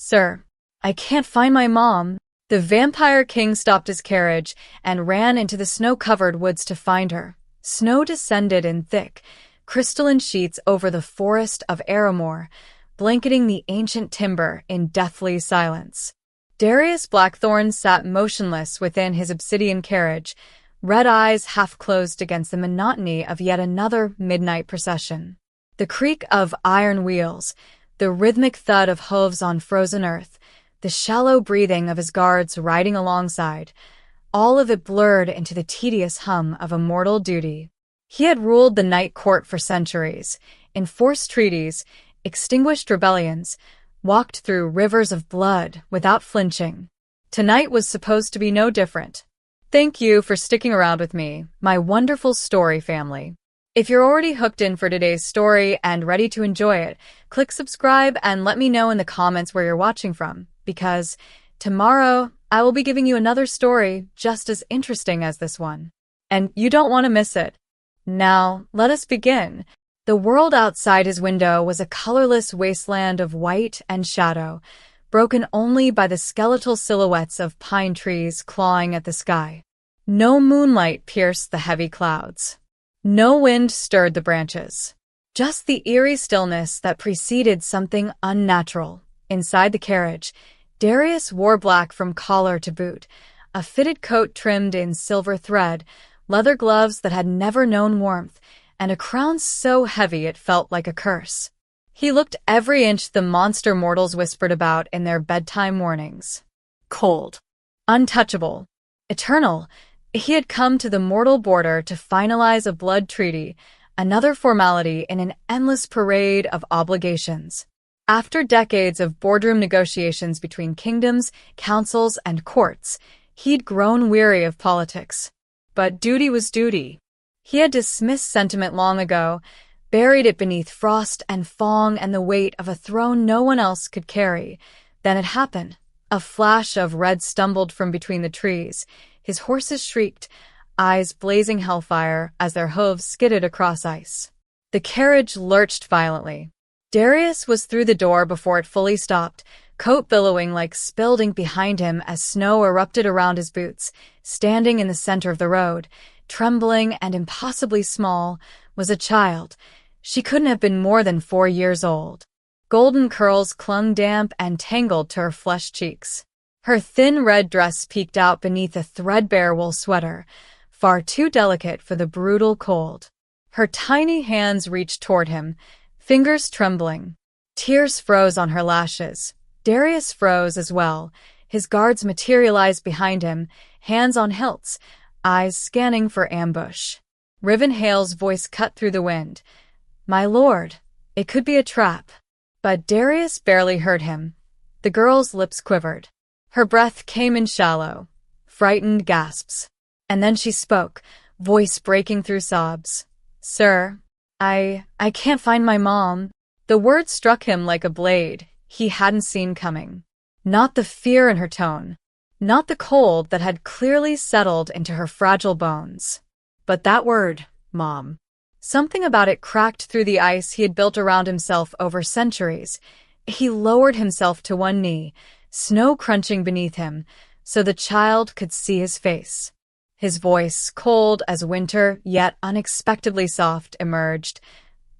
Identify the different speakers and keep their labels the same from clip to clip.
Speaker 1: Sir, I can't find my mom. The vampire king stopped his carriage and ran into the snow-covered woods to find her. Snow descended in thick, crystalline sheets over the forest of Aramore, blanketing the ancient timber in deathly silence. Darius Blackthorn sat motionless within his obsidian carriage, red eyes half-closed against the monotony of yet another midnight procession. The creak of iron wheels, the rhythmic thud of hooves on frozen earth, the shallow breathing of his guards riding alongside, all of it blurred into the tedious hum of immortal duty. He had ruled the Night Court for centuries, enforced treaties, extinguished rebellions, walked through rivers of blood without flinching. Tonight was supposed to be no different. Thank you for sticking around with me, my wonderful story family. If you're already hooked in for today's story and ready to enjoy it, click subscribe and let me know in the comments where you're watching from, because tomorrow I will be giving you another story just as interesting as this one. And you don't want to miss it. Now, let us begin. The world outside his window was a colorless wasteland of white and shadow, broken only by the skeletal silhouettes of pine trees clawing at the sky. No moonlight pierced the heavy clouds. No wind stirred the branches. Just the eerie stillness that preceded something unnatural. Inside the carriage, Darius wore black from collar to boot, a fitted coat trimmed in silver thread, leather gloves that had never known warmth, and a crown so heavy it felt like a curse. He looked every inch the monster mortals whispered about in their bedtime warnings. Cold, untouchable, eternal, he had come to the mortal border to finalize a blood treaty, another formality in an endless parade of obligations. After decades of boardroom negotiations between kingdoms, councils, and courts, he'd grown weary of politics. But duty was duty. He had dismissed sentiment long ago, buried it beneath frost and fog and the weight of a throne no one else could carry. Then it happened. A flash of red stumbled from between the trees. His horses shrieked, eyes blazing hellfire as their hooves skidded across ice. The carriage lurched violently. Darius was through the door before it fully stopped, coat billowing like spilled ink behind him as snow erupted around his boots. Standing in the center of the road, trembling and impossibly small, was a child. She couldn't have been more than 4 years old. Golden curls clung damp and tangled to her flushed cheeks. Her thin red dress peeked out beneath a threadbare wool sweater, far too delicate for the brutal cold. Her tiny hands reached toward him, fingers trembling. Tears froze on her lashes. Darius froze as well. His guards materialized behind him, hands on hilts, eyes scanning for ambush. Riven Hale's voice cut through the wind. "My lord, it could be a trap." But Darius barely heard him. The girl's lips quivered. Her breath came in shallow, frightened gasps. And then she spoke, voice breaking through sobs. "Sir, I can't find my mom." The word struck him like a blade he hadn't seen coming. Not the fear in her tone, not the cold that had clearly settled into her fragile bones, but that word, Mom. Something about it cracked through the ice he had built around himself over centuries. He lowered himself to one knee, snow crunching beneath him, so the child could see his face. His voice, cold as winter, yet unexpectedly soft, emerged.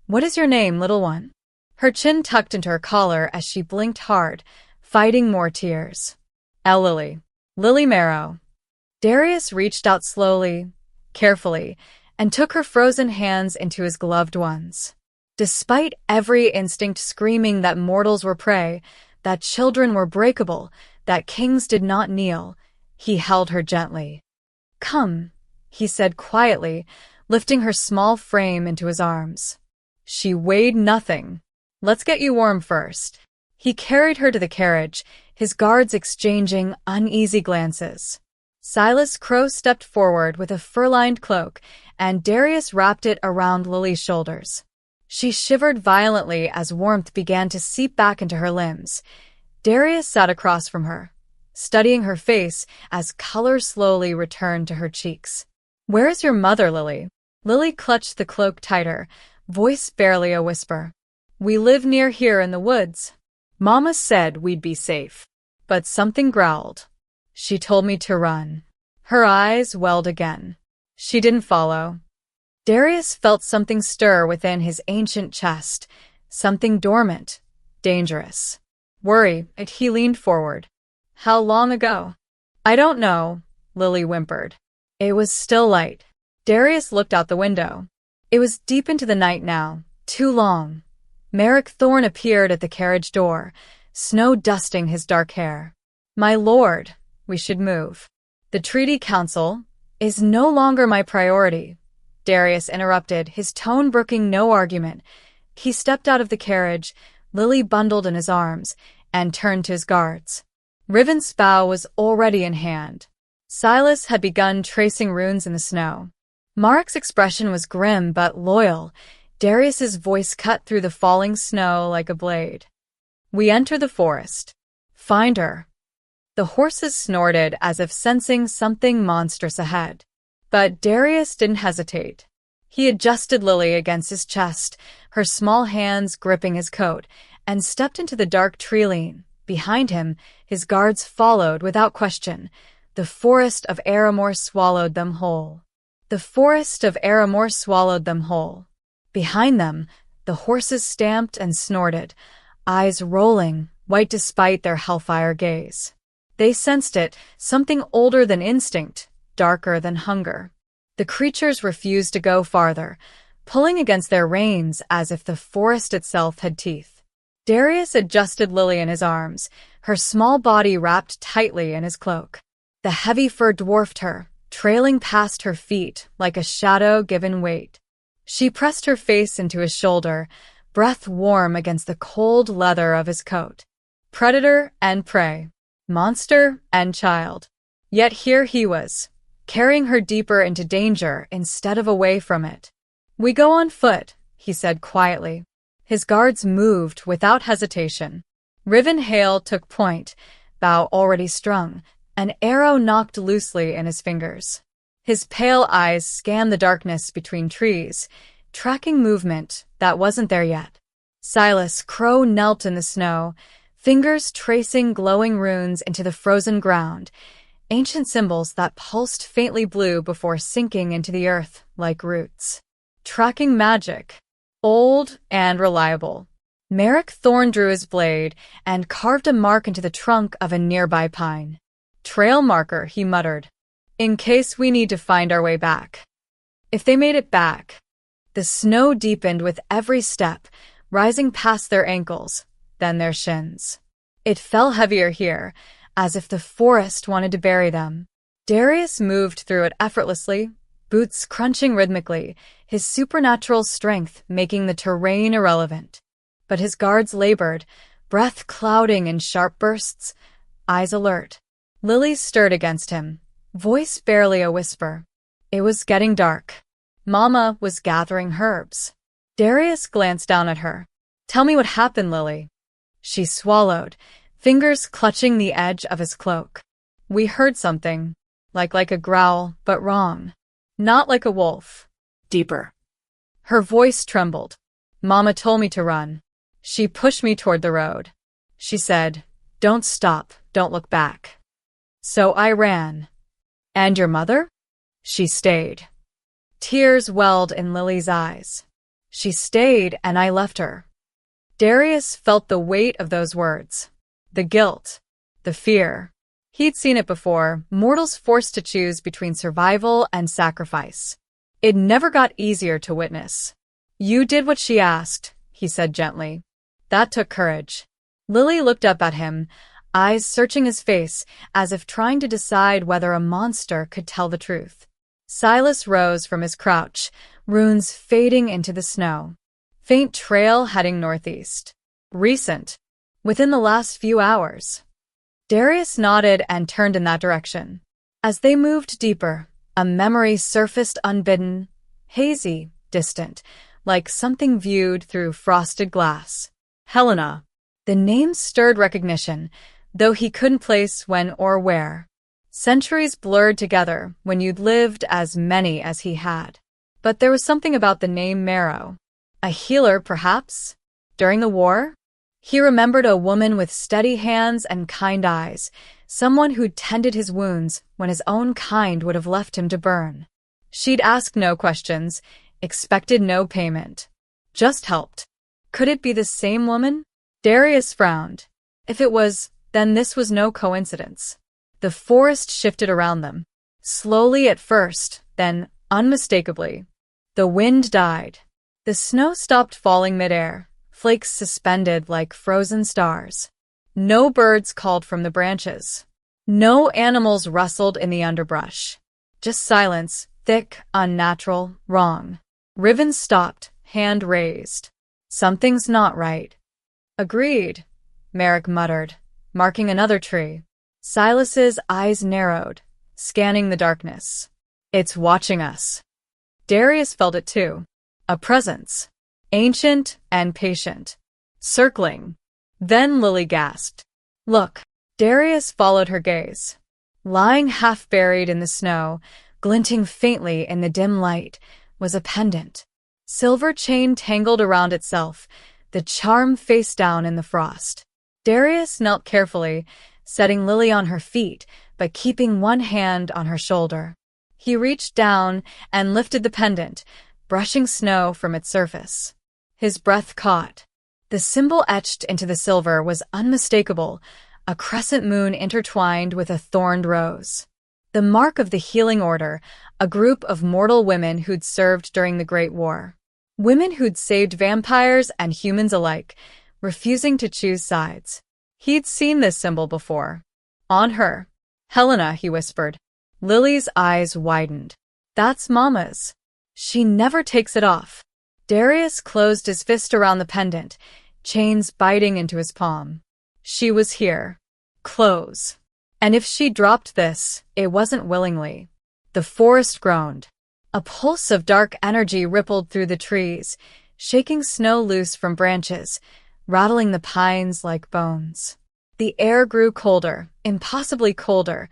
Speaker 1: "What is your name, little one?" Her chin tucked into her collar as she blinked hard, fighting more tears. "Lily. Lily Marrow." Darius reached out slowly, carefully, and took her frozen hands into his gloved ones. Despite every instinct screaming that mortals were prey, that children were breakable, that kings did not kneel, he held her gently. "Come," he said quietly, lifting her small frame into his arms. She weighed nothing. "Let's get you warm first." He carried her to the carriage, his guards exchanging uneasy glances. Silas Crow stepped forward with a fur-lined cloak, and Darius wrapped it around Lily's shoulders. She shivered violently as warmth began to seep back into her limbs. Darius sat across from her, studying her face as color slowly returned to her cheeks. "Where is your mother, Lily?" Lily clutched the cloak tighter, voice barely a whisper. "We live near here in the woods." Mama said we'd be safe, but something growled. She told me to run. Her eyes welled again. She didn't follow. Darius felt something stir within his ancient chest, something dormant, dangerous. Worry, he leaned forward. How long ago? I don't know, Lily whimpered. It was still light. Darius looked out the window. It was deep into the night now, too long. Merrick Thorne appeared at the carriage door, snow dusting his dark hair. My lord, we should move. The Treaty Council is no longer my priority, Darius interrupted, his tone brooking no argument. He stepped out of the carriage, Lily bundled in his arms, and turned to his guards. Riven's bow was already in hand. Silas had begun tracing runes in the snow. Mark's expression was grim but loyal. Darius's voice cut through the falling snow like a blade. We enter the forest. Find her. The horses snorted as if sensing something monstrous ahead. But Darius didn't hesitate. He adjusted Lily against his chest, her small hands gripping his coat, and stepped into the dark tree-line. Behind him, his guards followed without question. The forest of Aramore swallowed them whole. The forest of Aramore swallowed them whole. Behind them, the horses stamped and snorted, eyes rolling, white despite their hellfire gaze. They sensed it, something older than instinct, darker than hunger. The creatures refused to go farther, pulling against their reins as if the forest itself had teeth. Darius adjusted Lily in his arms, her small body wrapped tightly in his cloak. The heavy fur dwarfed her, trailing past her feet like a shadow given weight. She pressed her face into his shoulder, breath warm against the cold leather of his coat. Predator and prey. Monster and child. Yet here he was, carrying her deeper into danger instead of away from it. We go on foot, he said quietly. His guards moved without hesitation. Riven Hale took point, bow already strung, an arrow knocked loosely in his fingers. His pale eyes scanned the darkness between trees, tracking movement that wasn't there yet. Silas Crow knelt in the snow, fingers tracing glowing runes into the frozen ground, ancient symbols that pulsed faintly blue before sinking into the earth like roots. Tracking magic. Old and reliable. Merrick Thorne drew his blade and carved a mark into the trunk of a nearby pine. Trail marker, he muttered, in case we need to find our way back. If they made it back. The snow deepened with every step, rising past their ankles, then their shins. It fell heavier here, as if the forest wanted to bury them. Darius moved through it effortlessly, boots crunching rhythmically, his supernatural strength making the terrain irrelevant. But his guards labored, breath clouding in sharp bursts, eyes alert. Lily stirred against him, voice barely a whisper. It was getting dark. Mama was gathering herbs. Darius glanced down at her. Tell me what happened, Lily. She swallowed, fingers clutching the edge of his cloak. We heard something, like a growl, but wrong. Not like a wolf. Deeper. Her voice trembled. Mama told me to run. She pushed me toward the road. She said, don't stop, don't look back. So I ran. And your mother? She stayed. Tears welled in Lily's eyes. She stayed and I left her. Darius felt the weight of those words. The guilt. The fear. He'd seen it before, mortals forced to choose between survival and sacrifice. It never got easier to witness. You did what she asked, he said gently. That took courage. Lily looked up at him, eyes searching his face as if trying to decide whether a monster could tell the truth. Silas rose from his crouch, runes fading into the snow. Faint trail heading northeast. Recent. Within the last few hours. Darius nodded and turned in that direction. As they moved deeper, a memory surfaced unbidden, hazy, distant, like something viewed through frosted glass. Helena. The name stirred recognition, though he couldn't place when or where. Centuries blurred together when you'd lived as many as he had. But there was something about the name Marrow. A healer, perhaps? During the war? He remembered a woman with steady hands and kind eyes, someone who'd tended his wounds when his own kind would have left him to burn. She'd asked no questions, expected no payment, just helped. Could it be the same woman? Darius frowned. If it was, then this was no coincidence. The forest shifted around them, slowly at first, then unmistakably. The wind died. The snow stopped falling midair, flakes suspended like frozen stars. No birds called from the branches. No animals rustled in the underbrush. Just silence, thick, unnatural, wrong. Riven stopped, hand raised. Something's not right. Agreed, Merrick muttered, marking another tree. Silas's eyes narrowed, scanning the darkness. It's watching us. Darius felt it too. A presence. Ancient and patient. Circling. Then Lily gasped. Look. Darius followed her gaze. Lying half-buried in the snow, glinting faintly in the dim light, was a pendant. Silver chain tangled around itself, the charm face down in the frost. Darius knelt carefully, setting Lily on her feet, but keeping one hand on her shoulder. He reached down and lifted the pendant, brushing snow from its surface. His breath caught. The symbol etched into the silver was unmistakable, a crescent moon intertwined with a thorned rose. The mark of the Healing Order, a group of mortal women who'd served during the Great War. Women who'd saved vampires and humans alike, refusing to choose sides. He'd seen this symbol before. On her. Helena, he whispered. Lily's eyes widened. That's Mama's. She never takes it off. Darius closed his fist around the pendant, chains biting into his palm. She was here. Close. And if she dropped this, it wasn't willingly. The forest groaned. A pulse of dark energy rippled through the trees, shaking snow loose from branches, rattling the pines like bones. The air grew colder, impossibly colder,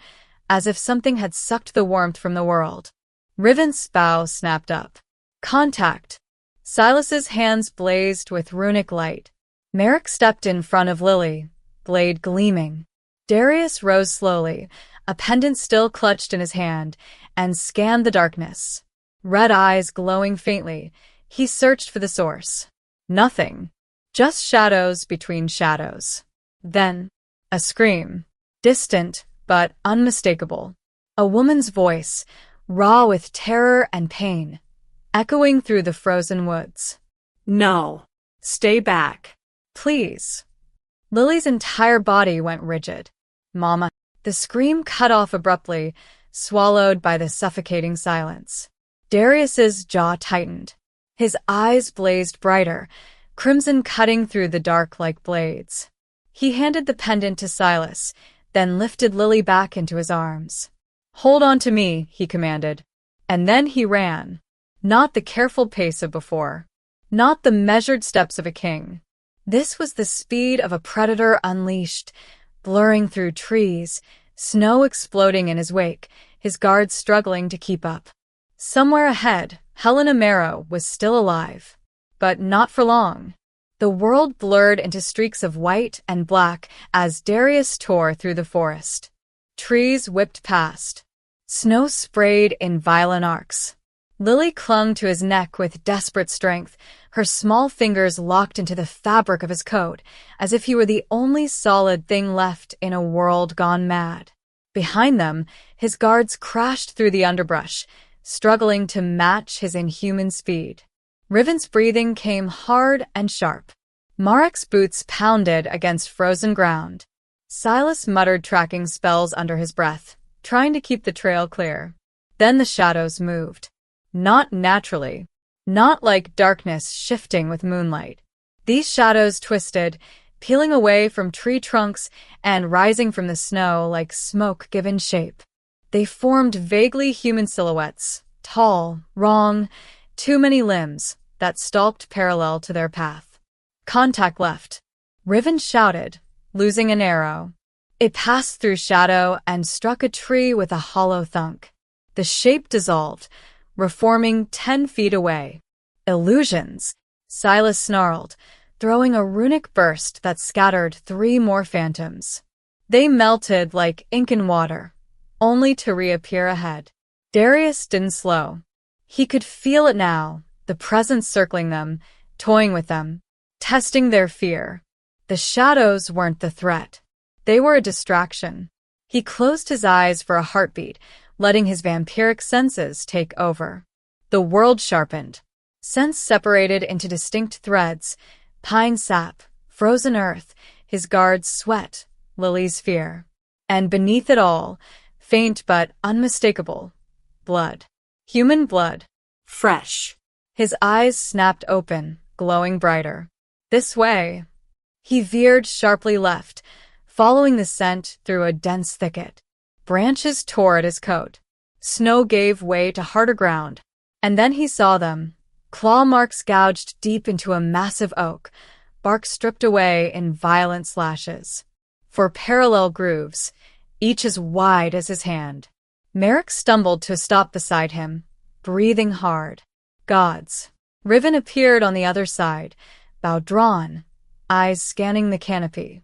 Speaker 1: as if something had sucked the warmth from the world. Riven's bow snapped up. Contact. Silas's hands blazed with runic light. Merrick stepped in front of Lily, blade gleaming. Darius rose slowly, a pendant still clutched in his hand, and scanned the darkness. Red eyes glowing faintly, he searched for the source. Nothing. Just shadows between shadows. Then, a scream. Distant, but unmistakable. A woman's voice, raw with terror and pain, echoing through the frozen woods. No. Stay back. Please. Lily's entire body went rigid. Mama. The scream cut off abruptly, swallowed by the suffocating silence. Darius's jaw tightened. His eyes blazed brighter, crimson cutting through the dark like blades. He handed the pendant to Silas, then lifted Lily back into his arms. Hold on to me, he commanded. And then he ran. Not the careful pace of before. Not the measured steps of a king. This was the speed of a predator unleashed, blurring through trees, snow exploding in his wake, his guards struggling to keep up. Somewhere ahead, Helena Marrow was still alive. But not for long. The world blurred into streaks of white and black as Darius tore through the forest. Trees whipped past. Snow sprayed in violent arcs. Lily clung to his neck with desperate strength, her small fingers locked into the fabric of his coat, as if he were the only solid thing left in a world gone mad. Behind them, his guards crashed through the underbrush, struggling to match his inhuman speed. Riven's breathing came hard and sharp. Marek's boots pounded against frozen ground. Silas muttered tracking spells under his breath, trying to keep the trail clear. Then the shadows moved. Not naturally. Not like darkness shifting with moonlight. These shadows twisted, peeling away from tree trunks and rising from the snow like smoke given shape. They formed vaguely human silhouettes, tall, wrong, too many limbs that stalked parallel to their path. Contact left. Riven shouted, losing an arrow. It passed through shadow and struck a tree with a hollow thunk. The shape dissolved, reforming 10 feet away. Illusions, Silas snarled, throwing a runic burst that scattered 3 more phantoms. They melted like ink in water, only to reappear ahead. Darius didn't slow. He could feel it now, the presence circling them, toying with them, testing their fear. The shadows weren't the threat. They were a distraction. He closed his eyes for a heartbeat, letting his vampiric senses take over. The world sharpened. Scents separated into distinct threads: pine sap, frozen earth, his guard's sweat, Lily's fear. And beneath it all, faint but unmistakable, blood. Human blood. Fresh. His eyes snapped open, glowing brighter. This way. He veered sharply left, following the scent through a dense thicket. Branches tore at his coat. Snow gave way to harder ground. And then he saw them. Claw marks gouged deep into a massive oak, bark stripped away in violent slashes. 4 parallel grooves, each as wide as his hand. Merrick stumbled to a stop beside him, breathing hard. Gods. Riven appeared on the other side, bow drawn, eyes scanning the canopy.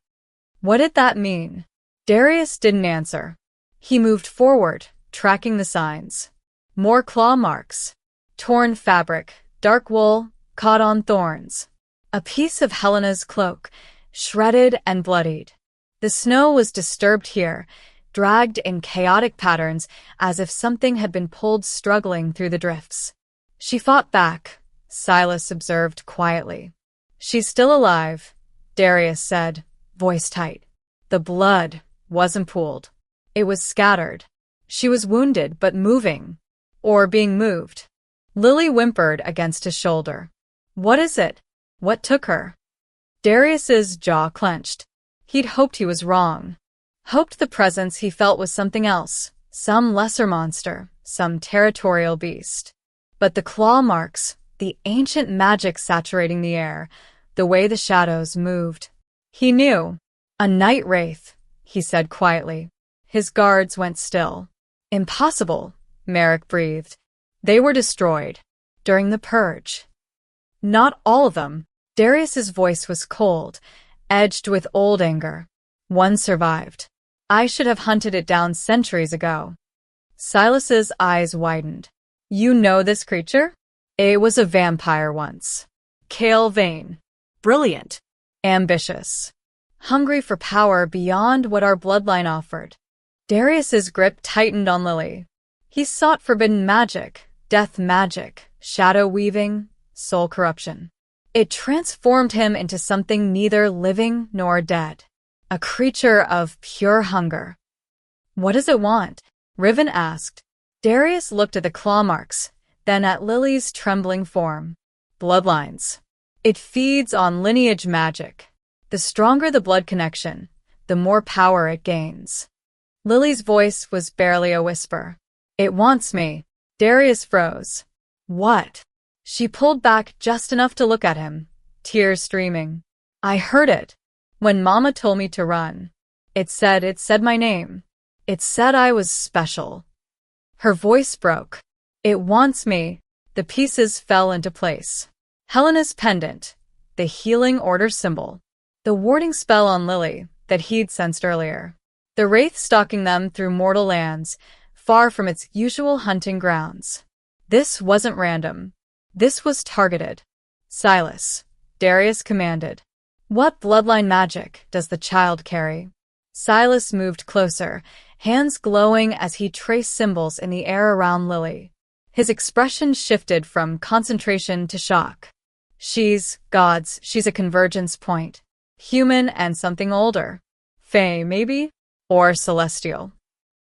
Speaker 1: What did that mean? Darius didn't answer. He moved forward, tracking the signs. More claw marks. Torn fabric, dark wool, caught on thorns. A piece of Helena's cloak, shredded and bloodied. The snow was disturbed here, dragged in chaotic patterns as if something had been pulled struggling through the drifts. She fought back, Silas observed quietly. She's still alive, Darius said, voice tight. The blood wasn't pooled. It was scattered. She was wounded but moving. Or being moved. Lily whimpered against his shoulder. What is it? What took her? Darius's jaw clenched. He'd hoped he was wrong. Hoped the presence he felt was something else, some lesser monster, some territorial beast. But the claw marks, the ancient magic saturating the air, the way the shadows moved. He knew. A night wraith, he said quietly. His guards went still. Impossible, Merrick breathed. They were destroyed. During the purge. Not all of them. Darius's voice was cold, edged with old anger. One survived. I should have hunted it down centuries ago. Silas's eyes widened. You know this creature? It was a vampire once. Kale Vane. Brilliant. Ambitious. Hungry for power beyond what our bloodline offered. Darius's grip tightened on Lily. He sought forbidden magic, death magic, shadow weaving, soul corruption. It transformed him into something neither living nor dead. A creature of pure hunger. What does it want? Riven asked. Darius looked at the claw marks, then at Lily's trembling form. Bloodlines. It feeds on lineage magic. The stronger the blood connection, the more power it gains. Lily's voice was barely a whisper. It wants me. Darius froze. What? She pulled back just enough to look at him, tears streaming. I heard it. When Mama told me to run. It said my name. It said I was special. Her voice broke. It wants me. The pieces fell into place. Helena's pendant, the healing order symbol. The warding spell on Lily that he'd sensed earlier. The wraith stalking them through mortal lands, far from its usual hunting grounds. This wasn't random. This was targeted. Silas, Darius commanded. What bloodline magic does the child carry? Silas moved closer, hands glowing as he traced symbols in the air around Lily. His expression shifted from concentration to shock. She's a convergence point. Human and something older. Fae, maybe? Or celestial.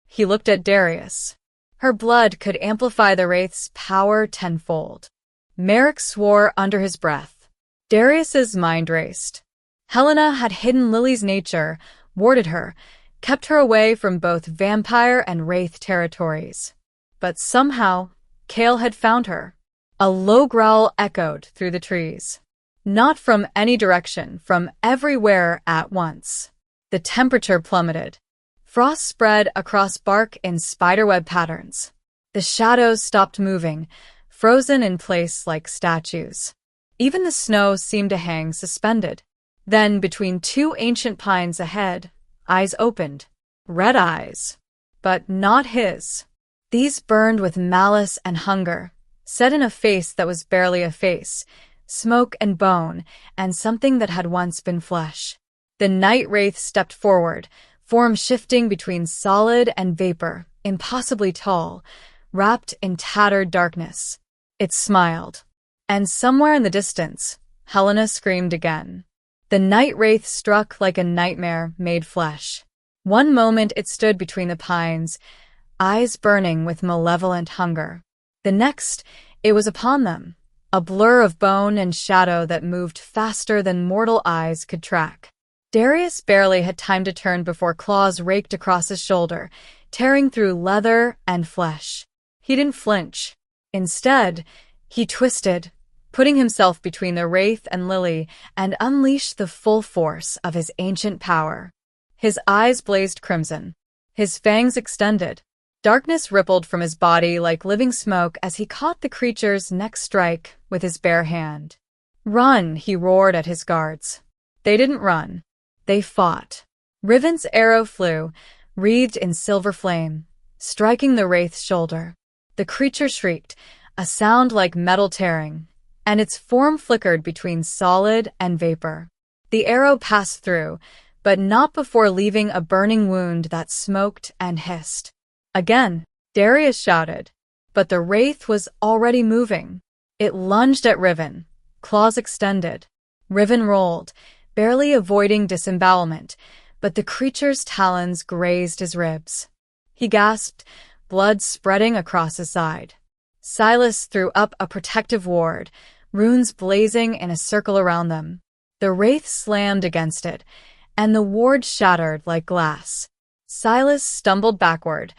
Speaker 1: He looked at Darius. Her blood could amplify the wraith's power tenfold. Merrick swore under his breath. Darius's mind raced. Helena had hidden Lily's nature, warded her, kept her away from both vampire and wraith territories. But somehow, Kale had found her. A low growl echoed through the trees. Not from any direction, from everywhere at once. The temperature plummeted. Frost spread across bark in spiderweb patterns. The shadows stopped moving, frozen in place like statues. Even the snow seemed to hang suspended. Then, between two ancient pines ahead, eyes opened. Red eyes. But not his. These burned with malice and hunger, set in a face that was barely a face, smoke and bone, and something that had once been flesh. The night wraith stepped forward, form shifting between solid and vapor, impossibly tall, wrapped in tattered darkness. It smiled. And somewhere in the distance, Helena screamed again. The night wraith struck like a nightmare made flesh. One moment it stood between the pines, eyes burning with malevolent hunger. The next, it was upon them, a blur of bone and shadow that moved faster than mortal eyes could track. Darius barely had time to turn before claws raked across his shoulder, tearing through leather and flesh. He didn't flinch. Instead, he twisted, putting himself between the wraith and Lily, and unleashed the full force of his ancient power. His eyes blazed crimson. His fangs extended. Darkness rippled from his body like living smoke as he caught the creature's next strike with his bare hand. "Run!" he roared at his guards. They didn't run. They fought. Riven's arrow flew, wreathed in silver flame, striking the wraith's shoulder. The creature shrieked, a sound like metal tearing, and its form flickered between solid and vapor. The arrow passed through, but not before leaving a burning wound that smoked and hissed. Again, Darius shouted, but the wraith was already moving. It lunged at Riven, claws extended. Riven rolled, barely avoiding disembowelment, but the creature's talons grazed his ribs. He gasped, blood spreading across his side. Silas threw up a protective ward, runes blazing in a circle around them. The wraith slammed against it, and the ward shattered like glass. Silas stumbled backward,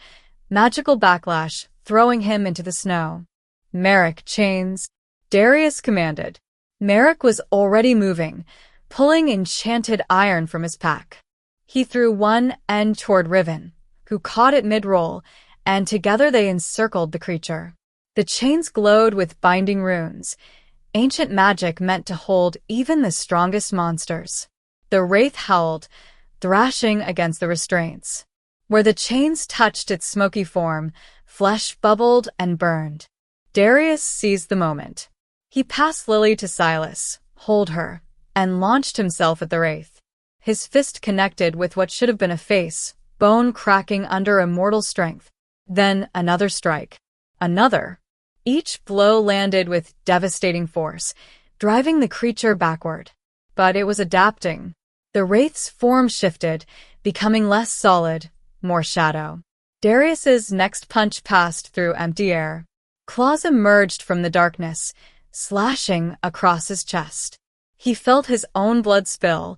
Speaker 1: magical backlash throwing him into the snow. "Merrick, chains," Darius commanded. Merrick was already moving, pulling enchanted iron from his pack. He threw one end toward Riven, who caught it mid-roll, and together they encircled the creature. The chains glowed with binding runes, ancient magic meant to hold even the strongest monsters. The wraith howled, thrashing against the restraints. Where the chains touched its smoky form, flesh bubbled and burned. Darius seized the moment. He passed Lily to Silas, hold her, and launched himself at the wraith. His fist connected with what should have been a face, bone cracking under immortal strength. Then another strike. Another. Each blow landed with devastating force, driving the creature backward. But it was adapting. The wraith's form shifted, becoming less solid, more shadow. Darius's next punch passed through empty air. Claws emerged from the darkness, slashing across his chest. He felt his own blood spill,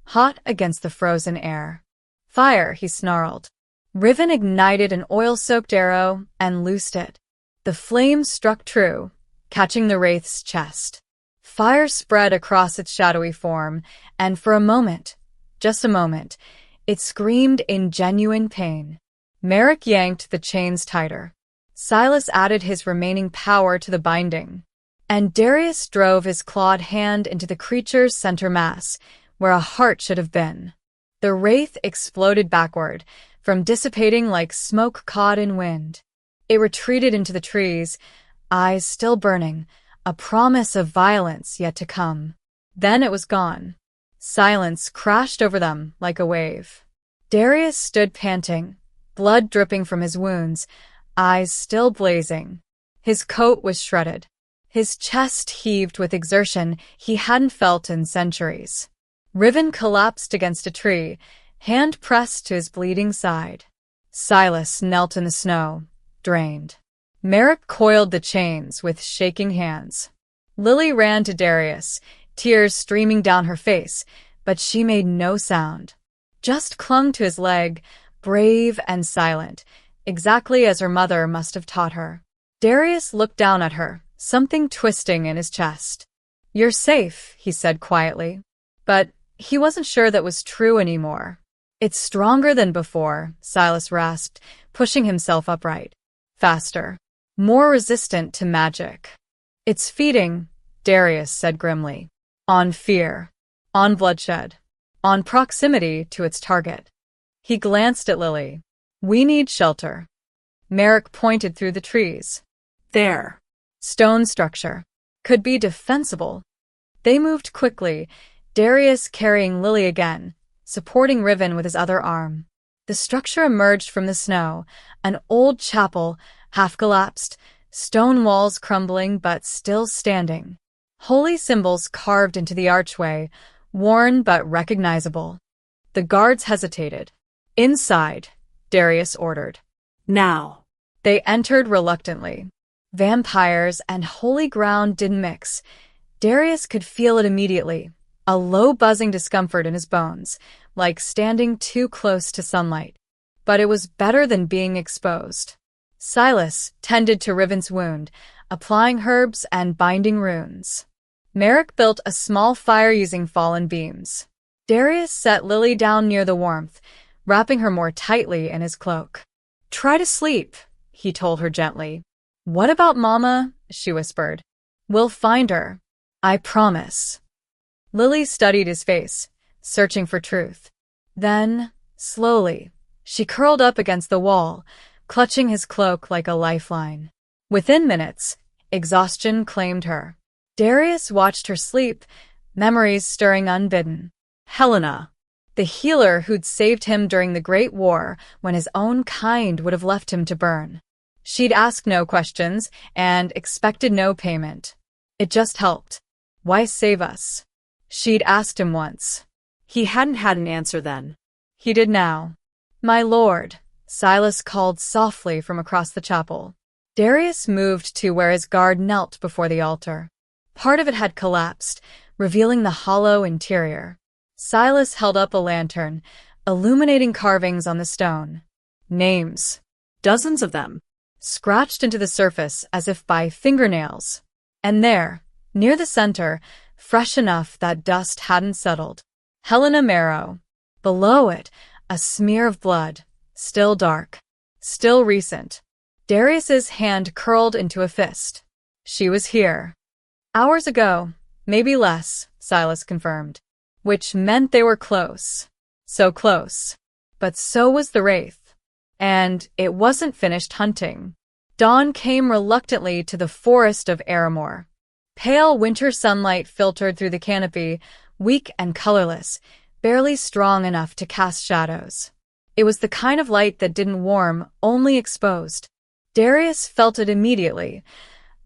Speaker 1: hot against the frozen air. "Fire," he snarled. Riven ignited an oil-soaked arrow and loosed it. The flame struck true, catching the wraith's chest. Fire spread across its shadowy form, and for a moment, just a moment, it screamed in genuine pain. Merrick yanked the chains tighter. Silas added his remaining power to the binding, and Darius drove his clawed hand into the creature's center mass, where a heart should have been. The wraith exploded backward, from dissipating like smoke caught in wind. It retreated into the trees, eyes still burning, a promise of violence yet to come. Then it was gone. Silence crashed over them like a wave. Darius stood panting, blood dripping from his wounds, eyes still blazing. His coat was shredded. His chest heaved with exertion he hadn't felt in centuries. Riven collapsed against a tree, hand pressed to his bleeding side. Silas knelt in the snow, drained. Merrick coiled the chains with shaking hands. Lily ran to Darius, tears streaming down her face, but she made no sound. Just clung to his leg, brave and silent, exactly as her mother must have taught her. Darius looked down at her, something twisting in his chest. "You're safe," he said quietly. But he wasn't sure that was true anymore. "It's stronger than before," Silas rasped, pushing himself upright. "Faster. More resistant to magic. It's feeding, Darius said grimly. On fear. On bloodshed. On proximity to its target. He glanced at Lily. We need shelter. Merrick pointed through the trees.
Speaker 2: There.
Speaker 1: Stone structure. Could be defensible. They moved quickly, Darius carrying Lily again, supporting Riven with his other arm. The structure emerged from the snow, an old chapel, half collapsed, stone walls crumbling but still standing. Holy symbols carved into the archway, worn but recognizable. The guards hesitated. Inside, Darius ordered.
Speaker 2: Now.
Speaker 1: They entered reluctantly. Vampires and holy ground didn't mix. Darius could feel it immediately, a low buzzing discomfort in his bones, like standing too close to sunlight. But it was better than being exposed. Silas tended to Riven's wound, applying herbs and binding runes. Merrick built a small fire using fallen beams. Darius set Lily down near the warmth, wrapping her more tightly in his cloak. Try to sleep, he told her gently. What about Mama? She whispered. We'll find her. I promise. Lily studied his face, searching for truth. Then, slowly, she curled up against the wall, clutching his cloak like a lifeline. Within minutes, exhaustion claimed her. Darius watched her sleep, memories stirring unbidden. Helena, the healer who'd saved him during the Great War when his own kind would have left him to burn. She'd asked no questions and expected no payment. It just helped. Why save us? She'd asked him once.
Speaker 2: He hadn't had an answer then.
Speaker 1: He did now. My lord, Silas called softly from across the chapel. Darius moved to where his guard knelt before the altar. Part of it had collapsed, revealing the hollow interior. Silas held up a lantern, illuminating carvings on the stone. Names.
Speaker 2: Dozens of them.
Speaker 1: Scratched into the surface as if by fingernails. And there, near the center, fresh enough that dust hadn't settled. Helena Marrow. Below it, a smear of blood, still dark, still recent. Darius's hand curled into a fist. She was here. Hours ago, maybe less, Silas confirmed. Which meant they were close. So close. But so was the wraith. And it wasn't finished hunting. Dawn came reluctantly to the forest of Aramore. Pale winter sunlight filtered through the canopy, weak and colorless, barely strong enough to cast shadows. It was the kind of light that didn't warm, only exposed. Darius felt it immediately,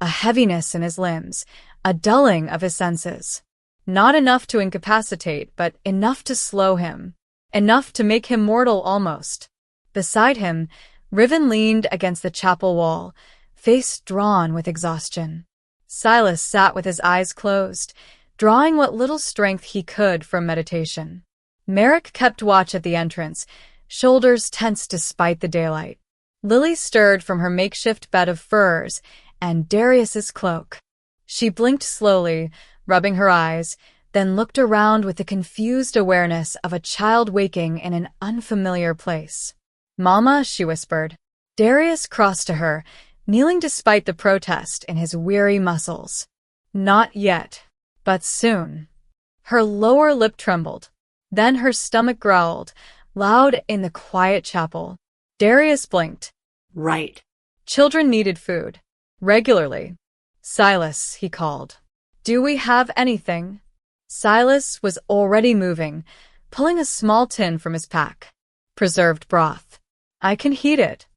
Speaker 1: a heaviness in his limbs, a dulling of his senses. Not enough to incapacitate, but enough to slow him. Enough to make him mortal almost. Beside him, Riven leaned against the chapel wall, face drawn with exhaustion. Silas sat with his eyes closed, drawing what little strength he could from meditation. Merrick kept watch at the entrance, shoulders tense despite the daylight. Lily stirred from her makeshift bed of furs and Darius's cloak. She blinked slowly, rubbing her eyes, then looked around with the confused awareness of a child waking in an unfamiliar place. Mama, she whispered. Darius crossed to her, kneeling despite the protest in his weary muscles. Not yet, but soon. Her lower lip trembled. Then her stomach growled, loud in the quiet chapel. Darius blinked.
Speaker 2: Right.
Speaker 1: Children needed food. Regularly. Silas, he called. Do we have anything? Silas was already moving, pulling a small tin from his pack. Preserved broth. I can heat it.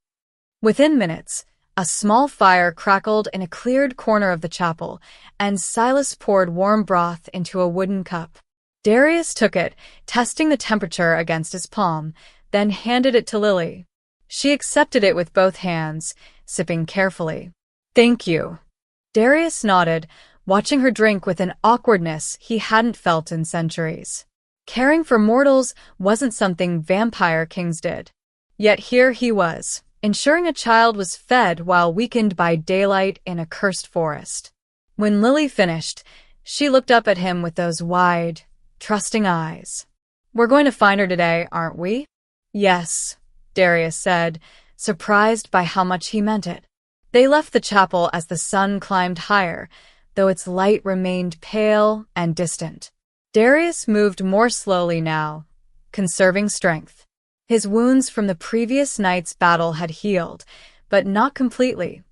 Speaker 1: Within minutes, a small fire crackled in a cleared corner of the chapel, and Silas poured warm broth into a wooden cup. Darius took it, testing the temperature against his palm, then handed it to Lily. She accepted it with both hands, sipping carefully. Thank you. Darius nodded, watching her drink with an awkwardness he hadn't felt in centuries. Caring for mortals wasn't something vampire kings did. Yet here he was, ensuring a child was fed while weakened by daylight in a cursed forest. When Lily finished, she looked up at him with those wide, trusting eyes. We're going to find her today, aren't we? Yes, Darius said, surprised by how much he meant it. They left the chapel as the sun climbed higher, though its light remained pale and distant. Darius moved more slowly now, conserving strength. His wounds from the previous night's battle had healed, but not completely.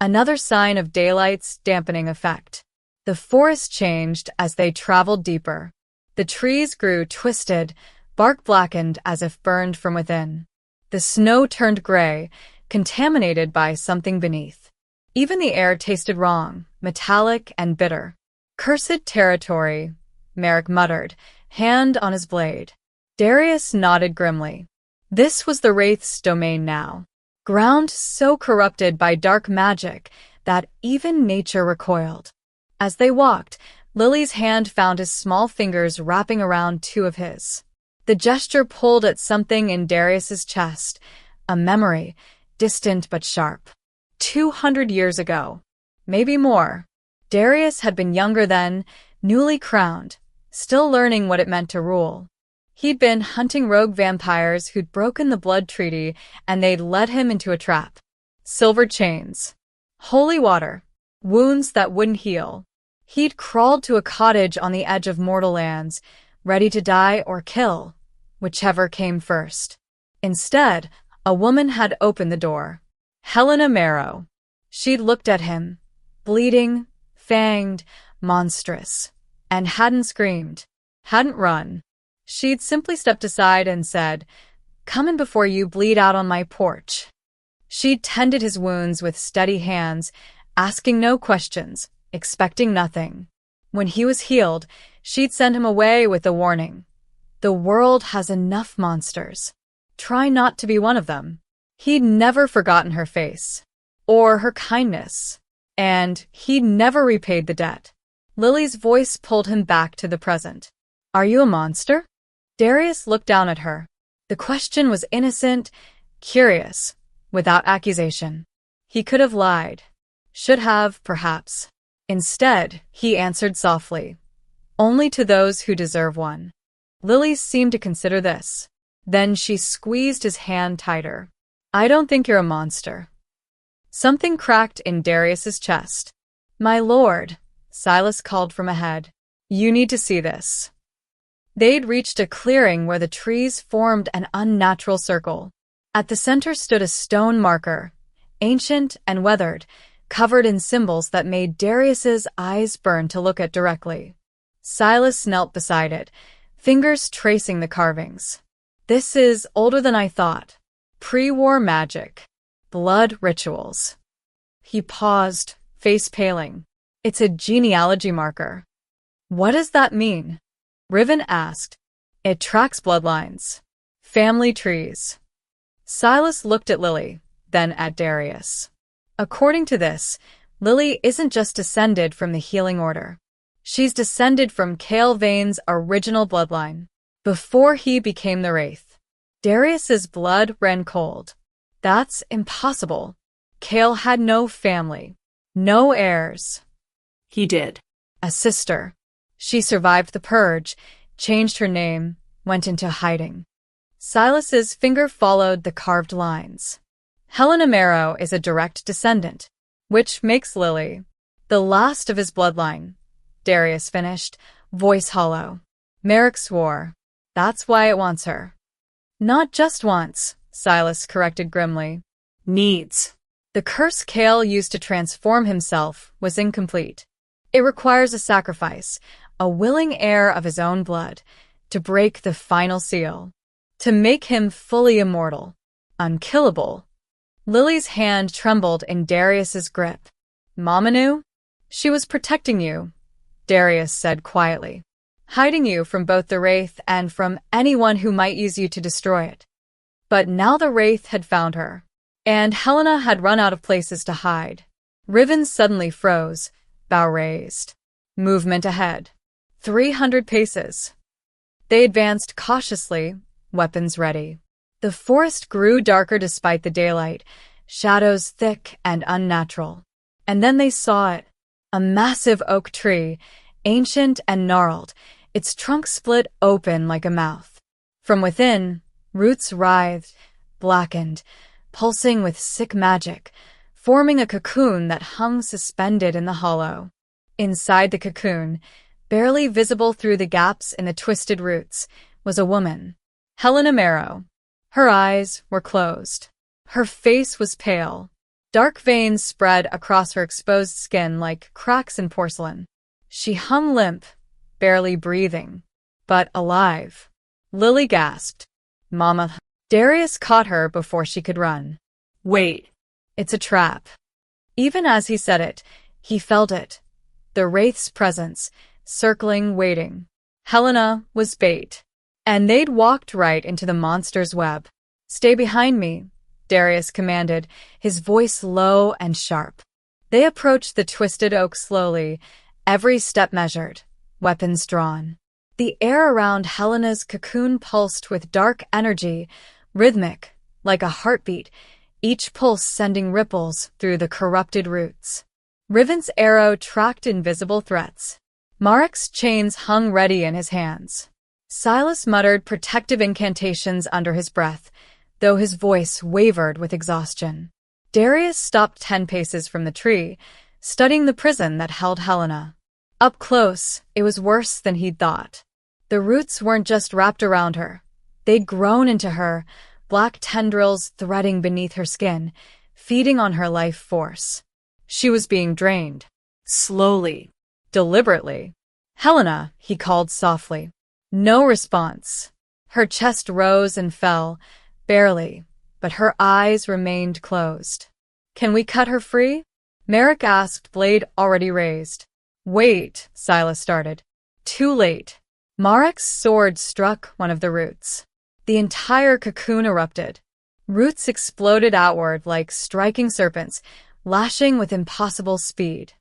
Speaker 1: Another sign of daylight's dampening effect. The forest changed as they traveled deeper. The trees grew twisted, bark blackened as if burned from within. The snow turned gray, contaminated by something beneath. Even the air tasted wrong, metallic and bitter. Cursed territory, Merrick muttered, hand on his blade. Darius nodded grimly. This was the Wraith's domain now. Ground so corrupted by dark magic that even nature recoiled. As they walked, Lily's hand found his small fingers wrapping around two of his. The gesture pulled at something in Darius's chest, a memory, distant but sharp. 200 years ago. Maybe more. Darius had been younger then, newly crowned, still learning what it meant to rule. He'd been hunting rogue vampires who'd broken the blood treaty, and they'd led him into a trap. Silver chains. Holy water. Wounds that wouldn't heal. He'd crawled to a cottage on the edge of mortal lands, ready to die or kill, whichever came first. Instead, a woman had opened the door. Helena Marrow. She'd looked at him, bleeding, fanged, monstrous, and hadn't screamed, hadn't run. She'd simply stepped aside and said, "Come in before you bleed out on my porch." She'd tended his wounds with steady hands, asking no questions, expecting nothing. When he was healed, she'd send him away with a warning. The world has enough monsters. Try not to be one of them. He'd never forgotten her face, or her kindness, and he'd never repaid the debt. Lily's voice pulled him back to the present. "Are you a monster?" Darius looked down at her. The question was innocent, curious, without accusation. He could have lied. Should have, perhaps. Instead, he answered softly, "Only to those who deserve one." Lily seemed to consider this. Then she squeezed his hand tighter. "I don't think you're a monster." Something cracked in Darius's chest. "My lord," Silas called from ahead. "You need to see this." They'd reached a clearing where the trees formed an unnatural circle. At the center stood a stone marker, ancient and weathered, covered in symbols that made Darius's eyes burn to look at directly. Silas knelt beside it, fingers tracing the carvings. "This is older than I thought. Pre-war magic. Blood rituals." He paused, face paling. "It's a genealogy marker." "What does that mean?" Riven asked. "It tracks bloodlines. Family trees." Silas looked at Lily, then at Darius. "According to this, Lily isn't just descended from the Healing Order. She's descended from Cale Vane's original bloodline, before he became the Wraith." Darius's blood ran cold. That's impossible. Cale had no family, no heirs.
Speaker 2: He did.
Speaker 1: A sister. She survived the purge, changed her name, went into hiding. Silas's finger followed the carved lines. Helena Marrow is a direct descendant, which makes Lily the last of his bloodline. Darius finished, voice hollow. Merrick swore. That's why it wants her. Not just wants, Silas corrected grimly.
Speaker 2: Needs.
Speaker 1: The curse Cale used to transform himself was incomplete. It requires a sacrifice, a willing heir of his own blood, to break the final seal, to make him fully immortal, unkillable. Lily's hand trembled in Darius's grip. Mamanu? She was protecting you, Darius said quietly, hiding you from both the Wraith and from anyone who might use you to destroy it. But now the Wraith had found her, and Helena had run out of places to hide. Riven suddenly froze, bow raised. Movement ahead. 300 paces. They advanced cautiously, weapons ready. The forest grew darker despite the daylight, shadows thick and unnatural. And then they saw it. A massive oak tree, ancient and gnarled, its trunk split open like a mouth. From within, roots writhed, blackened, pulsing with sick magic, forming a cocoon that hung suspended in the hollow. Inside the cocoon, barely visible through the gaps in the twisted roots, was a woman. Helena Marrow. Her eyes were closed. Her face was pale. Dark veins spread across her exposed skin like cracks in porcelain. She hung limp, barely breathing, but alive. Lily gasped. Mama. Darius caught her before she could run.
Speaker 2: Wait.
Speaker 1: It's a trap. Even as he said it, he felt it. The wraith's presence, circling, waiting. Helena was bait. And they'd walked right into the monster's web. Stay behind me, Darius commanded, his voice low and sharp. They approached the twisted oak slowly, every step measured, weapons drawn. The air around Helena's cocoon pulsed with dark energy, rhythmic, like a heartbeat, each pulse sending ripples through the corrupted roots. Riven's arrow tracked invisible threats. Marek's chains hung ready in his hands. Silas muttered protective incantations under his breath, though his voice wavered with exhaustion. Darius stopped 10 paces from the tree, studying the prison that held Helena. Up close, it was worse than he'd thought. The roots weren't just wrapped around her. They'd grown into her, black tendrils threading beneath her skin, feeding on her life force. She was being drained.
Speaker 2: Slowly.
Speaker 1: Deliberately. Helena, he called softly. No response. Her chest rose and fell, barely, but her eyes remained closed. Can we cut her free? Marek asked, blade already raised. Wait, Silas started. Too late. Marek's sword struck one of the roots. The entire cocoon erupted. Roots exploded outward like striking serpents, lashing with impossible speed.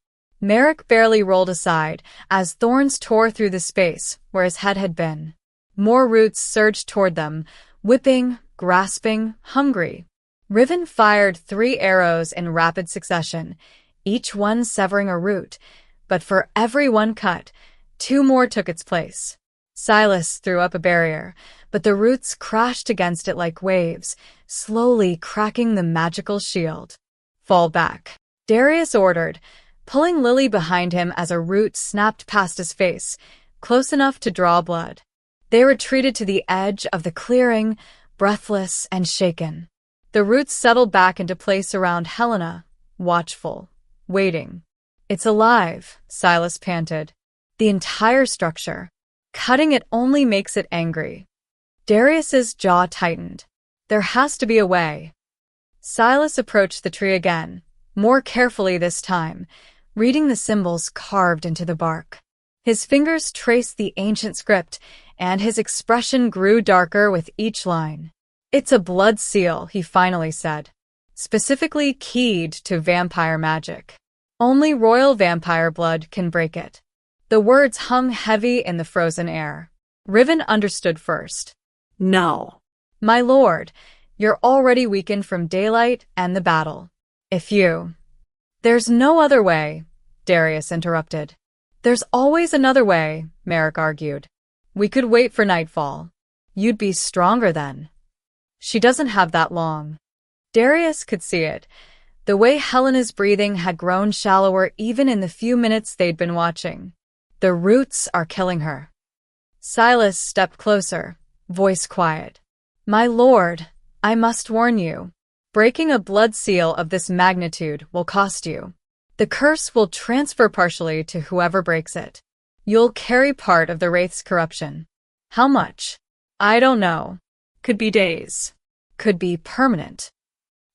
Speaker 1: Marek barely rolled aside as thorns tore through the space where his head had been. More roots surged toward them, whipping, grasping, hungry. Riven fired 3 arrows in rapid succession, each one severing a root, but for every one cut, 2 more took its place. Silas threw up a barrier, but the roots crashed against it like waves, slowly cracking the magical shield. Fall back, Darius ordered, pulling Lily behind him as a root snapped past his face, close enough to draw blood. They retreated to the edge of the clearing, breathless and shaken. The roots settled back into place around Helena, watchful, waiting. It's alive, Silas panted. The entire structure. Cutting it only makes it angry. Darius's jaw tightened. There has to be a way. Silas approached the tree again, more carefully this time, reading the symbols carved into the bark. His fingers traced the ancient script, and his expression grew darker with each line. It's a blood seal, he finally said, specifically keyed to vampire magic. Only royal vampire blood can break it. The words hung heavy in the frozen air. Riven understood first.
Speaker 2: No.
Speaker 1: My lord, you're already weakened from daylight and the battle. If you... There's no other way, Darius interrupted. There's always another way, Marek argued. We could wait for nightfall. You'd be stronger then. She doesn't have that long. Darius could see it. The way Helena's breathing had grown shallower even in the few minutes they'd been watching. The roots are killing her. Silas stepped closer, voice quiet. My lord, I must warn you. Breaking a blood seal of this magnitude will cost you. The curse will transfer partially to whoever breaks it. You'll carry part of the Wraith's corruption. How much? I don't know.
Speaker 2: Could be days.
Speaker 1: Could be permanent.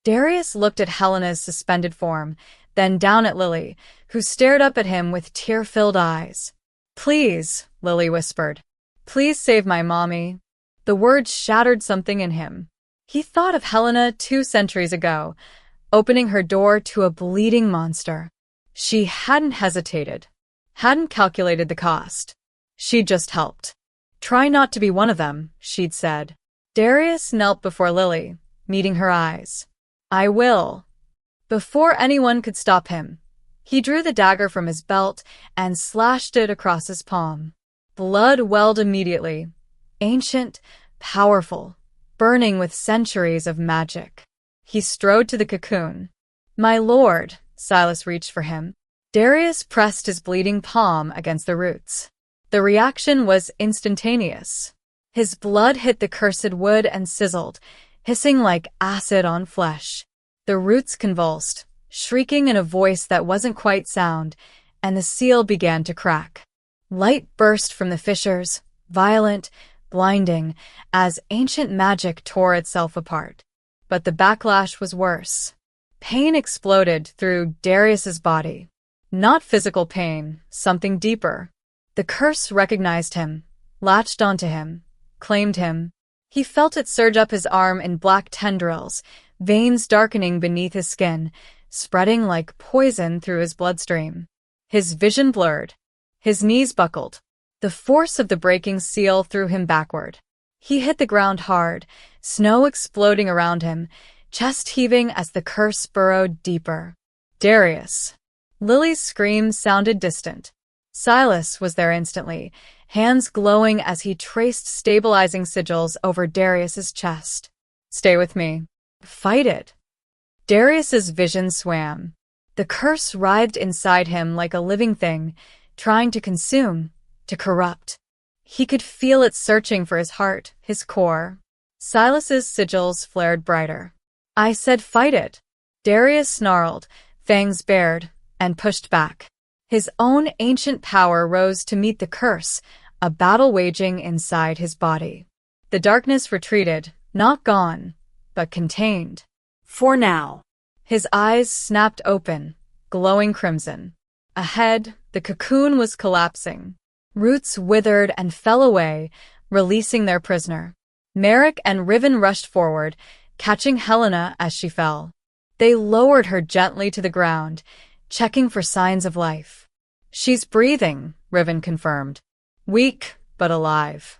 Speaker 1: Darius looked at Helena's suspended form, then down at Lily, who stared up at him with tear-filled eyes. Please, Lily whispered. Please save my mommy. The words shattered something in him. He thought of Helena 2 centuries ago, opening her door to a bleeding monster. She hadn't hesitated, hadn't calculated the cost. She'd just helped. Try not to be one of them, she'd said. Darius knelt before Lily, meeting her eyes. I will. Before anyone could stop him, he drew the dagger from his belt and slashed it across his palm. Blood welled immediately, ancient, powerful, burning with centuries of magic. He strode to the cocoon. My lord, Silas reached for him. Darius pressed his bleeding palm against the roots. The reaction was instantaneous. His blood hit the cursed wood and sizzled, hissing like acid on flesh. The roots convulsed, shrieking in a voice that wasn't quite sound, and the seal began to crack. Light burst from the fissures, violent, blinding, as ancient magic tore itself apart. But the backlash was worse. Pain exploded through Darius's body. Not physical pain, something deeper. The curse recognized him, latched onto him, claimed him. He felt it surge up his arm in black tendrils, veins darkening beneath his skin, spreading like poison through his bloodstream. His vision blurred. His knees buckled. The force of the breaking seal threw him backward. He hit the ground hard, snow exploding around him, chest heaving as the curse burrowed deeper. Darius. Lily's scream sounded distant. Silas was there instantly, hands glowing as he traced stabilizing sigils over Darius's chest. Stay with me. Fight it. Darius's vision swam. The curse writhed inside him like a living thing, trying to consume, to corrupt. He could feel it searching for his heart, his core. Silas's sigils flared brighter. I said fight it. Darius snarled, fangs bared, and pushed back. His own ancient power rose to meet the curse, a battle waging inside his body. The darkness retreated, not gone, but contained.
Speaker 2: For now.
Speaker 1: His eyes snapped open, glowing crimson. Ahead, the cocoon was collapsing. Roots withered and fell away, releasing their prisoner. Merrick and Riven rushed forward, catching Helena as she fell. They lowered her gently to the ground, checking for signs of life. She's breathing, Riven confirmed. Weak, but alive.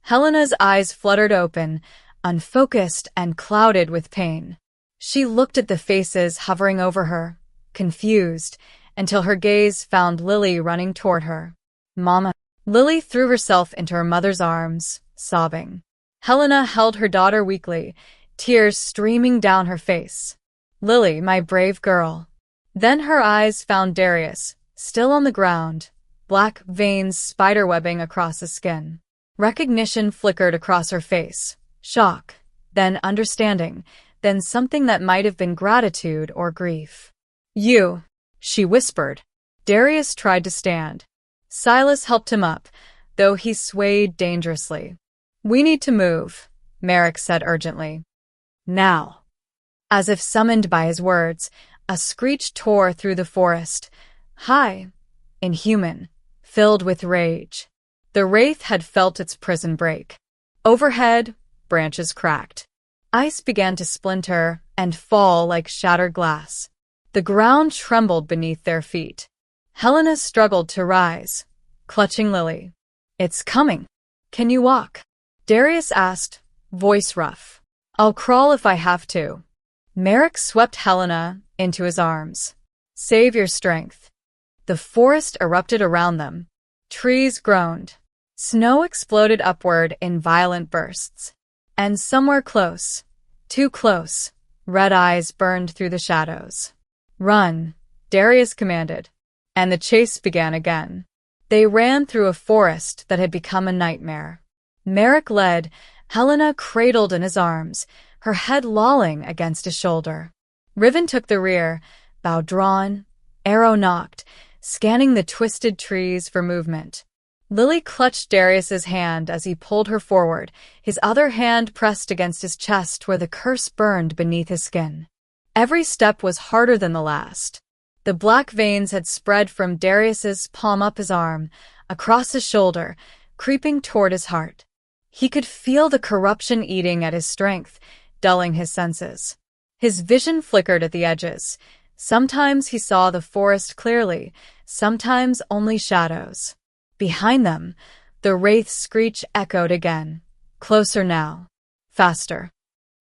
Speaker 1: Helena's eyes fluttered open, unfocused and clouded with pain. She looked at the faces hovering over her, confused, until her gaze found Lily running toward her. Mama. Lily threw herself into her mother's arms, sobbing. Helena held her daughter weakly, tears streaming down her face. Lily, my brave girl. Then her eyes found Darius, still on the ground, black veins spiderwebbing across his skin. Recognition flickered across her face. Shock, then understanding, then something that might have been gratitude or grief. You, she whispered. Darius tried to stand. Silas helped him up, though he swayed dangerously. We need to move, Merrick said urgently. Now. As if summoned by his words, a screech tore through the forest, high, inhuman, filled with rage. The wraith had felt its prison break. Overhead, branches cracked. Ice began to splinter and fall like shattered glass. The ground trembled beneath their feet. Helena struggled to rise, clutching Lily. It's coming. Can you walk? Darius asked, voice rough. I'll crawl if I have to. Merrick swept Helena into his arms. Save your strength. The forest erupted around them. Trees groaned. Snow exploded upward in violent bursts. And somewhere close, too close, red eyes burned through the shadows. Run, Darius commanded. And the chase began again. They ran through a forest that had become a nightmare. Merrick led, Helena cradled in his arms, her head lolling against his shoulder. Riven took the rear, bow drawn, arrow nocked, scanning the twisted trees for movement. Lily clutched Darius's hand as he pulled her forward, his other hand pressed against his chest where the curse burned beneath his skin. Every step was harder than the last. The black veins had spread from Darius's palm up his arm, across his shoulder, creeping toward his heart. He could feel the corruption eating at his strength, dulling his senses. His vision flickered at the edges. Sometimes he saw the forest clearly, sometimes only shadows. Behind them, the wraith's screech echoed again. Closer now. Faster.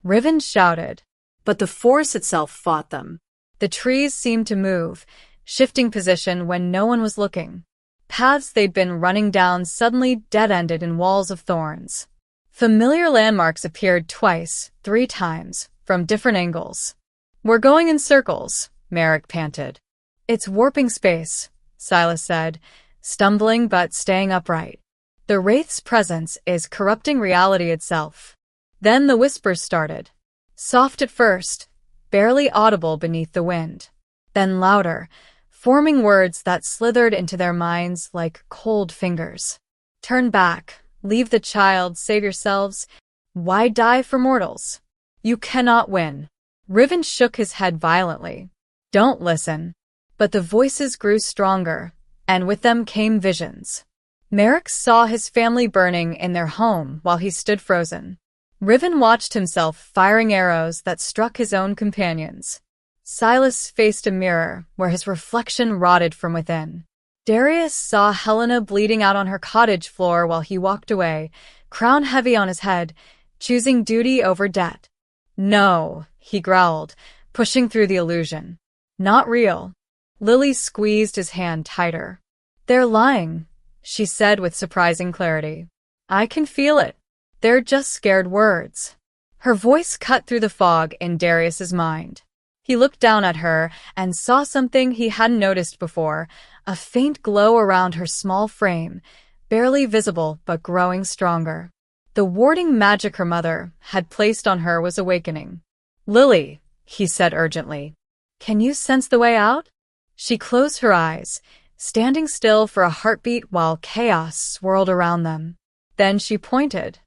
Speaker 1: Riven shouted.
Speaker 2: But the force itself fought them.
Speaker 1: The trees seemed to move, shifting position when no one was looking. Paths they'd been running down suddenly dead-ended in walls of thorns. Familiar landmarks appeared twice, 3 times, from different angles. We're going in circles, Merrick panted. It's warping space, Silas said, stumbling but staying upright. The Wraith's presence is corrupting reality itself. Then the whispers started. Soft at first, barely audible beneath the wind. Then louder, forming words that slithered into their minds like cold fingers. Turn back, leave the child, save yourselves. Why die for mortals? You cannot win. Riven shook his head violently. Don't listen. But the voices grew stronger, and with them came visions. Merrick saw his family burning in their home while he stood frozen. Riven watched himself firing arrows that struck his own companions. Silas faced a mirror where his reflection rotted from within. Darius saw Helena bleeding out on her cottage floor while he walked away, crown heavy on his head, choosing duty over debt. No, he growled, pushing through the illusion. Not real. Lily squeezed his hand tighter. They're lying, she said with surprising clarity. I can feel it. They're just scared words. Her voice cut through the fog in Darius's mind. He looked down at her and saw something he hadn't noticed before, a faint glow around her small frame, barely visible but growing stronger. The warding magic her mother had placed on her was awakening. Lily, he said urgently, can you sense the way out? She closed her eyes, standing still for a heartbeat while chaos swirled around them. Then she pointed.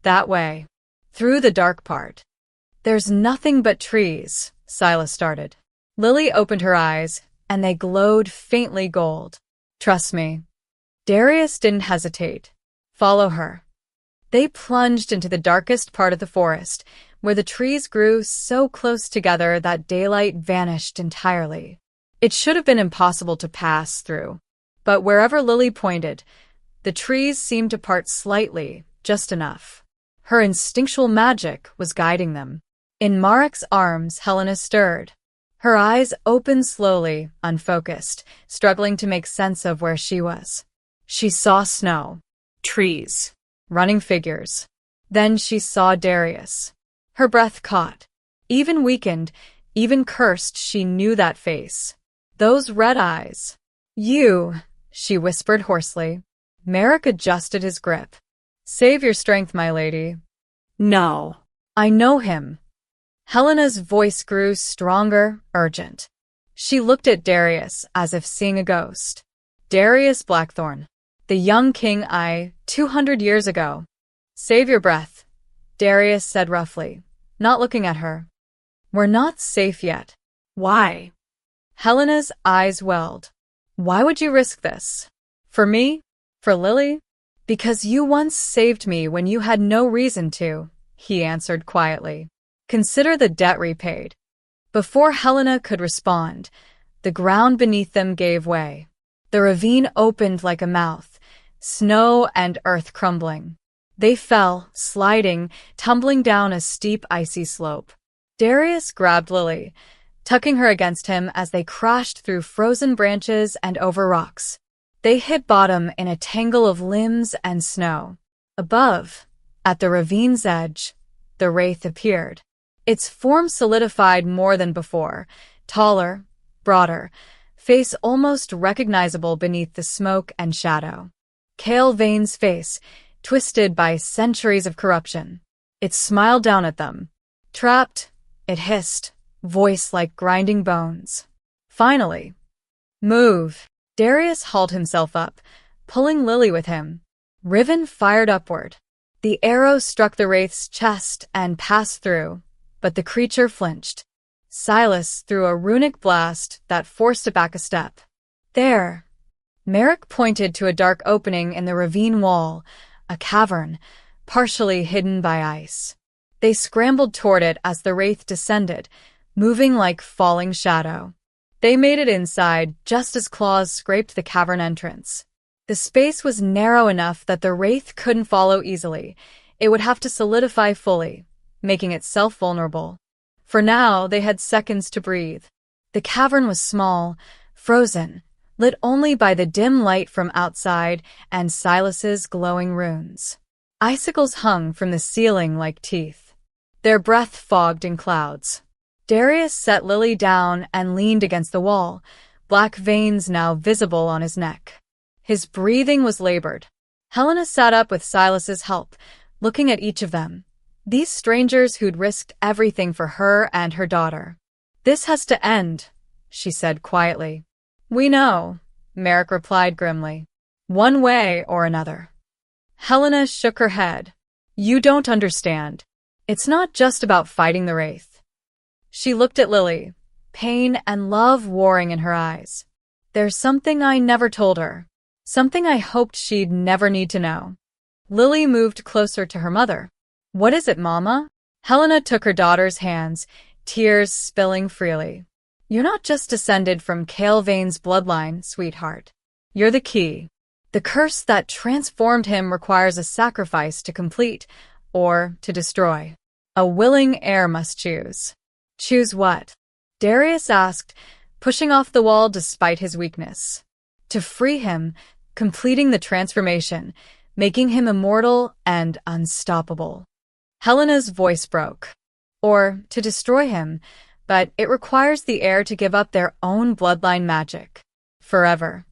Speaker 1: That way. Through the dark part. There's nothing but trees, Silas started. Lily opened her eyes, and they glowed faintly gold. Trust me. Darius didn't hesitate. Follow her. They plunged into the darkest part of the forest, where the trees grew so close together that daylight vanished entirely. It should have been impossible to pass through, but wherever Lily pointed, the trees seemed to part slightly, just enough. Her instinctual magic was guiding them. In Marek's arms, Helena stirred. Her eyes opened slowly, unfocused, struggling to make sense of where she was. She saw snow, trees, running figures. Then she saw Darius. Her breath caught. Even weakened, even cursed, she knew that face. Those red eyes. You, she whispered hoarsely. Merrick adjusted his grip. Save your strength, my lady.
Speaker 2: No.
Speaker 1: I know him. Helena's voice grew stronger, urgent. She looked at Darius as if seeing a ghost. Darius Blackthorn, the young king 200 years ago. Save your breath, Darius said roughly, not looking at her. We're not safe yet. Why? Helena's eyes welled. Why would you risk this? For me? For Lily? Because you once saved me when you had no reason to, he answered quietly. Consider the debt repaid. Before Helena could respond, the ground beneath them gave way. The ravine opened like a mouth, snow and earth crumbling. They fell, sliding, tumbling down a steep, icy slope. Darius grabbed Lily, tucking her against him as they crashed through frozen branches and over rocks. They hit bottom in a tangle of limbs and snow. Above, at the ravine's edge, the wraith appeared. Its form solidified more than before, taller, broader, face almost recognizable beneath the smoke and shadow. Kale Vane's face, twisted by centuries of corruption. It smiled down at them. Trapped, it hissed, voice like grinding bones. Finally. Move. Darius hauled himself up, pulling Lily with him. Riven fired upward. The arrow struck the wraith's chest and passed through, but the creature flinched. Silas threw a runic blast that forced it back a step. There. Merrick pointed to a dark opening in the ravine wall, a cavern, partially hidden by ice. They scrambled toward it as the wraith descended, moving like falling shadow. They made it inside just as claws scraped the cavern entrance. The space was narrow enough that the wraith couldn't follow easily. It would have to solidify fully, making itself vulnerable. For now, they had seconds to breathe. The cavern was small, frozen, lit only by the dim light from outside and Silas's glowing runes. Icicles hung from the ceiling like teeth. Their breath fogged in clouds. Darius set Lily down and leaned against the wall, black veins now visible on his neck. His breathing was labored. Helena sat up with Silas's help, looking at each of them. These strangers who'd risked everything for her and her daughter. "This has to end," she said quietly. "We know," Merrick replied grimly. "One way or another." Helena shook her head. "You don't understand. It's not just about fighting the Wraith." She looked at Lily, pain and love warring in her eyes. "There's something I never told her. Something I hoped she'd never need to know." Lily moved closer to her mother. "What is it, Mama?" Helena took her daughter's hands, tears spilling freely. "You're not just descended from Cale Vane's bloodline, sweetheart. You're the key. The curse that transformed him requires a sacrifice to complete, or to destroy. A willing heir must choose." "Choose what?" Darius asked, pushing off the wall despite his weakness. "To free him, completing the transformation, making him immortal and unstoppable." Helena's voice broke. "Or to destroy him, but it requires the heir to give up their own bloodline magic. Forever."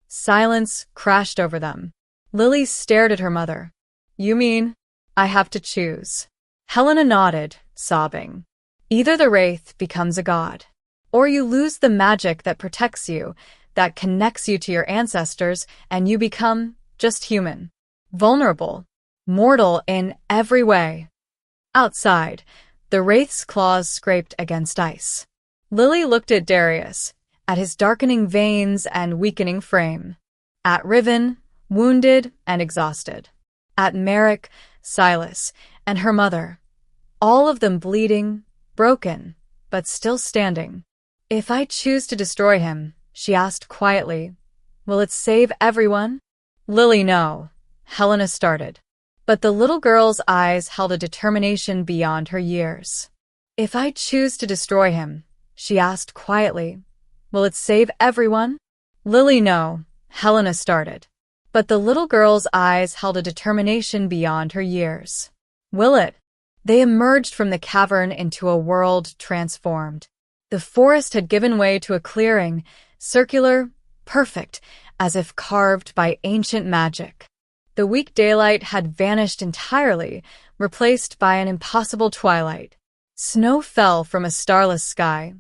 Speaker 1: Silence crashed over them. Lily stared at her mother. "You mean I have to choose?" Helena nodded, sobbing. "Either the Wraith becomes a god, or you lose the magic that protects you, that connects you to your ancestors, and you become just human. Vulnerable. Mortal in every way." Outside, the Wraith's claws scraped against ice. Lily looked at Darius, at his darkening veins and weakening frame. At Riven, wounded and exhausted. At Merrick, Silas, and her mother. All of them bleeding, broken, but still standing. "If I choose to destroy him," she asked quietly, "will it save everyone?" "Lily, no," Helena started. But the little girl's eyes held a determination beyond her years. "If I choose to destroy him," she asked quietly, "will it save everyone?" "Lily, no," Helena started. But the little girl's eyes held a determination beyond her years. "Will it?" They emerged from the cavern into a world transformed. The forest had given way to a clearing, circular, perfect, as if carved by ancient magic. The weak daylight had vanished entirely, replaced by an impossible twilight. Snow fell from a starless sky,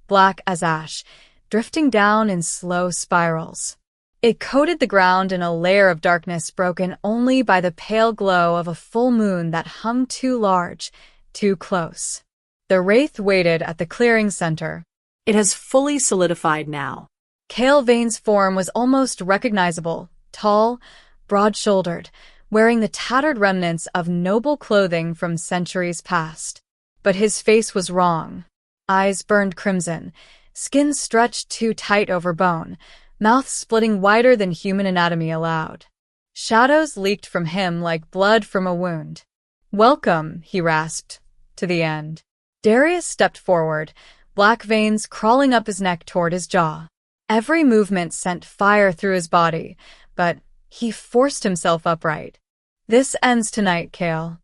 Speaker 1: black as ash, drifting down in slow spirals. It coated the ground in a layer of darkness broken only by the pale glow of a full moon that hung too large, too close. The Wraith waited at the clearing center.
Speaker 2: It has fully solidified now.
Speaker 1: Cale Vane's form was almost recognizable, tall, broad-shouldered, wearing the tattered remnants of noble clothing from centuries past. But his face was wrong. Eyes burned crimson, skin stretched too tight over bone, mouth splitting wider than human anatomy allowed. Shadows leaked from him like blood from a wound. "Welcome," he rasped, "to the end." Darius stepped forward, black veins crawling up his neck toward his jaw. Every movement sent fire through his body, but he forced himself upright. "This ends tonight, Cale."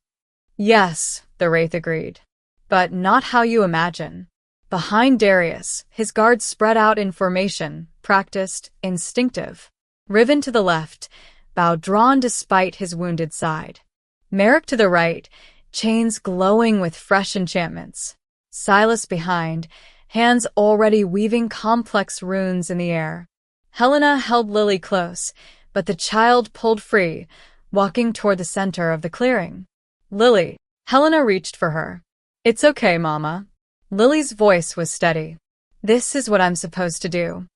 Speaker 1: "Yes," the Wraith agreed. "But not how you imagine." Behind Darius, his guards spread out in formation, practiced, instinctive. Riven to the left, bow drawn despite his wounded side. Merrick to the right, chains glowing with fresh enchantments. Silas behind, hands already weaving complex runes in the air. Helena held Lily close, but the child pulled free, walking toward the center of the clearing. "Lily." Helena reached for her. "It's okay, Mama." Lily's voice was steady. "This is what I'm supposed to do."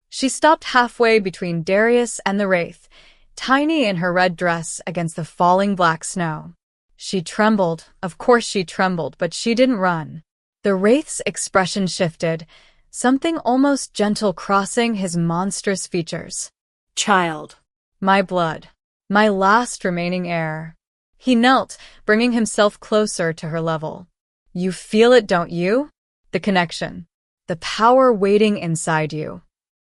Speaker 1: She stopped halfway between Darius and the Wraith, tiny in her red dress against the falling black snow. She trembled, of course she trembled, but she didn't run. The Wraith's expression shifted, something almost gentle crossing his monstrous features.
Speaker 2: "Child."
Speaker 1: "My blood. My last remaining heir." He knelt, bringing himself closer to her level. "You feel it, don't you? The connection. The power waiting inside you."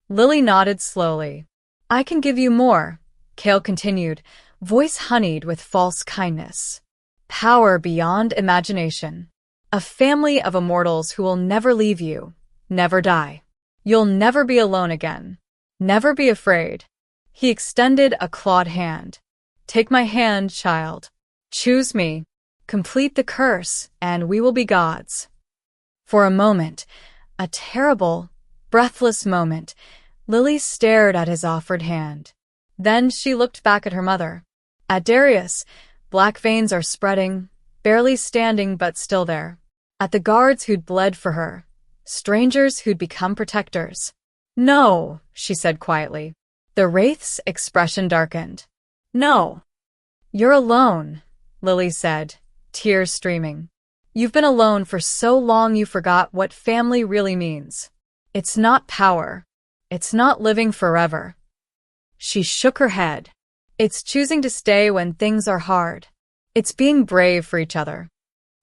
Speaker 1: Lily nodded slowly. "I can give you more," Cale continued, voice honeyed with false kindness. "Power beyond imagination. A family of immortals who will never leave you, never die. You'll never be alone again. Never be afraid. He extended a clawed hand. Take my hand, child. Choose me. Complete the curse, and we will be gods. For a moment, a terrible, breathless moment, Lily stared at his offered hand. Then she looked back at her mother. At Darius, black veins are spreading, barely standing but still there. At the guards who'd bled for her, strangers who'd become protectors. No, she said quietly. The wraith's expression darkened. No. You're alone, Lily said, tears streaming. You've been alone for so long you forgot what family really means. It's not power. It's not living forever. She shook her head. It's choosing to stay when things are hard. It's being brave for each other.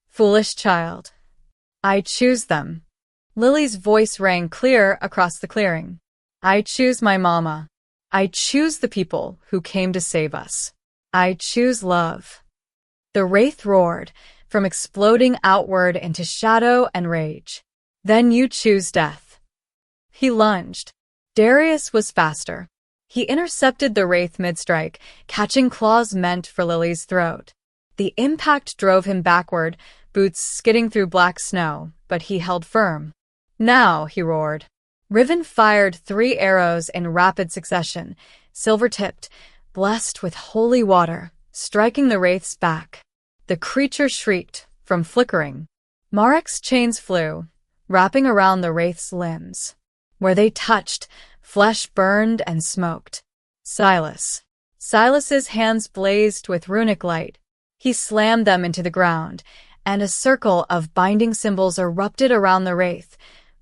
Speaker 1: Foolish child. I choose them. Lily's voice rang clear across the clearing. I choose my mama. I choose the people who came to save us. I choose love. The wraith roared, from exploding outward into shadow and rage. Then you choose death. He lunged. Darius was faster. He intercepted the wraith mid-strike, catching claws meant for Lily's throat. The impact drove him backward, boots skidding through black snow, but he held firm. Now, he roared. Riven fired 3 arrows in rapid succession, silver-tipped, blessed with holy water, striking the wraith's back. The creature shrieked, from flickering. Marek's chains flew, wrapping around the wraith's limbs. Where they touched, flesh burned and smoked. Silas's hands blazed with runic light. He slammed them into the ground, and a circle of binding symbols erupted around the wraith,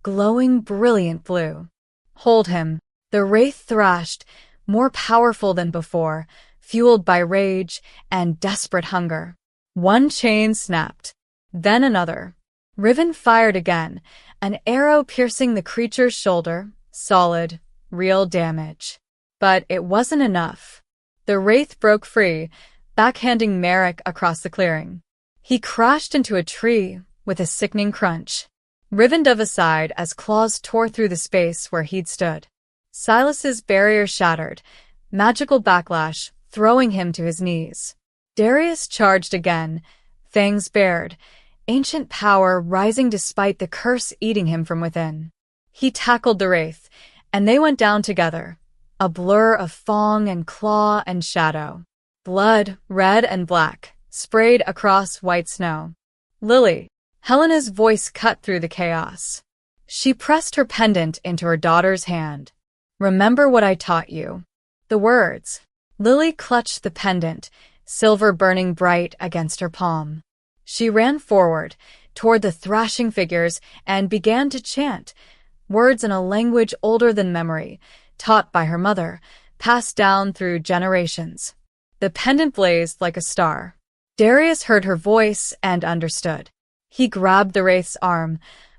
Speaker 1: glowing brilliant blue. Hold him. The wraith thrashed, more powerful than before, fueled by rage and desperate hunger. One chain snapped, then another. Riven fired again, an arrow piercing the creature's shoulder, solid, real damage. But it wasn't enough. The wraith broke free, backhanding Marek across the clearing. He crashed into a tree with a sickening crunch. Riven dove aside as claws tore through the space where he'd stood. Silas's barrier shattered, magical backlash throwing him to his knees. Darius charged again, fangs bared, ancient power rising despite the curse eating him from within. He tackled the wraith, and they went down together, a blur of fang and claw and shadow. Blood, red and black, sprayed across white snow. Lily. Helena's voice cut through the chaos. She pressed her pendant into her daughter's hand. Remember what I taught you. The words. Lily clutched the pendant, silver burning bright against her palm. She ran forward, toward the thrashing figures, and began to chant, words in a language older than memory, taught by her mother, passed down through generations. The pendant blazed like a star. Darius heard her voice and understood. He grabbed the wraith's arm,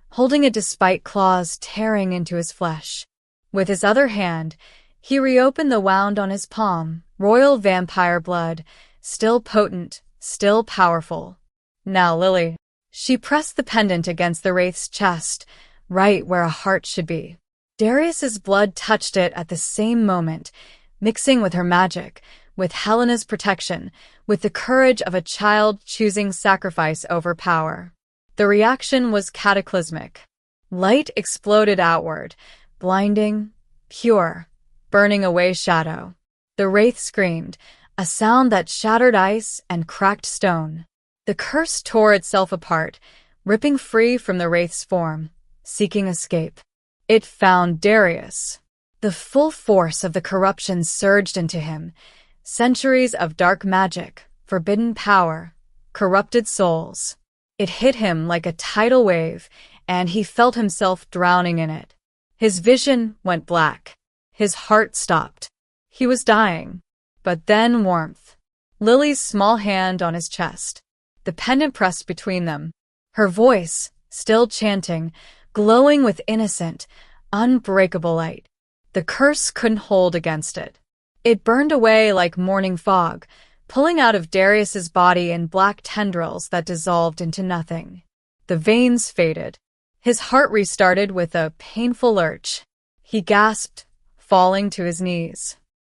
Speaker 1: holding it despite claws tearing into his flesh. With his other hand, he reopened the wound on his palm, royal vampire blood, still potent, still powerful. Now, Lily. She pressed the pendant against the wraith's chest, right where a heart should be. Darius's blood touched it at the same moment, mixing with her magic, with Helena's protection, with the courage of a child choosing sacrifice over power. The reaction was cataclysmic. Light exploded outward, blinding, pure, burning away shadow. The wraith screamed, a sound that shattered ice and cracked stone. The curse tore itself apart, ripping free from the wraith's form, seeking escape. It found Darius. The full force of the corruption surged into him. Centuries of dark magic, forbidden power, corrupted souls. It hit him like a tidal wave, and he felt himself drowning in it. His vision went black. His heart stopped. He was dying. But then warmth. Lily's small hand on his chest. The pendant pressed between them. Her voice, still chanting, glowing with innocent, unbreakable light. The curse couldn't hold against it. It burned away like morning fog, pulling out of Darius's body in black tendrils that dissolved into nothing. The veins faded. His heart restarted with a painful lurch. he gasped, falling to his knees.